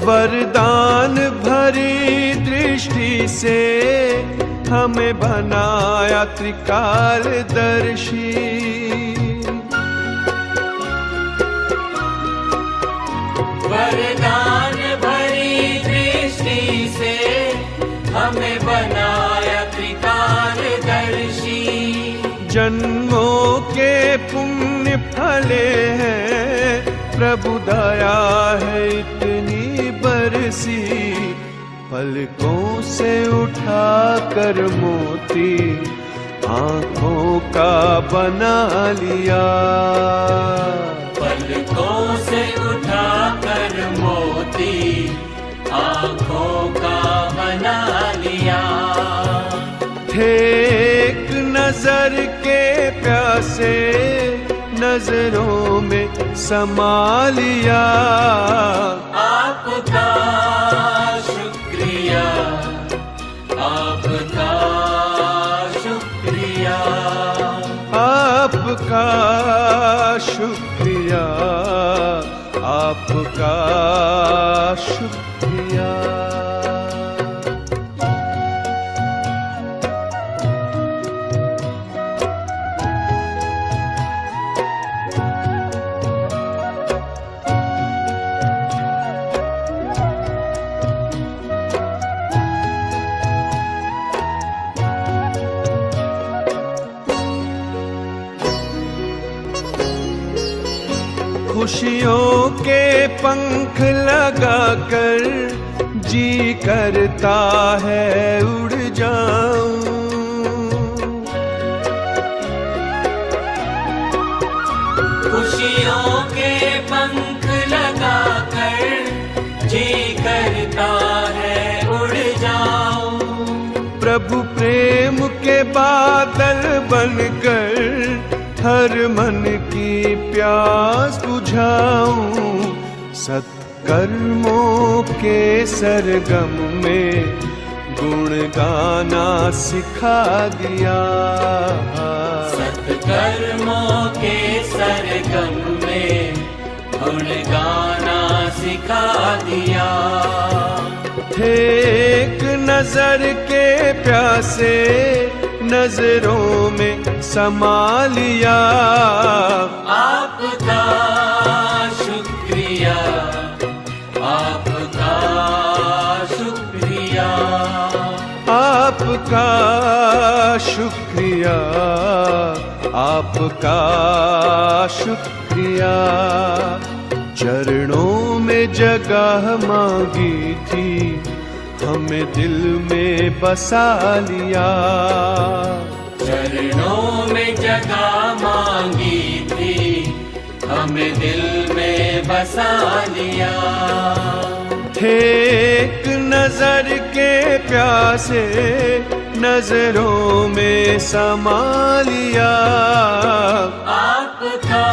वरदान भरी दृष्टि से हमें बनाया त्रिकालदर्शी। वरदान भरी दृष्टि से हमें बनाया त्रिकालदर्शी। जन्मों के पुण्य फले हैं, प्रभु दया है इतनी बरसी। पलकों से उठा कर मोती आंखों का बना लिया। पलकों से उठा कर मोती आंखों का बना लिया। थे एक नजर के प्यासे नजरों में समा लिया। आपका शुक्रिया, आपका शुक्रिया, आपका शुक्रिया, आपका शुक्रिया। खुशियों के पंख लगाकर जी करता है उड़ जाऊं। खुशियों के पंख लगाकर जी करता है उड़ जाऊं। प्रभु प्रेम के बादल बनकर हर मन की प्यास बुझाऊं। सत्कर्मों के सरगम में गुण गाना सिखा दिया। सत्कर्मों के सरगम में गुण गाना सिखा दिया। थे एक नजर के प्यासे नजरों में समा लिया। आपका शुक्रिया, आपका शुक्रिया, आपका शुक्रिया, आपका शुक्रिया। चरणों में जगह मांगी थी, हमें दिल में बसा लिया। चरणों में जगह मांगी थी, हमें दिल में बसा लिया। थे एक नजर के प्यासे नजरों में समा लिया। आपका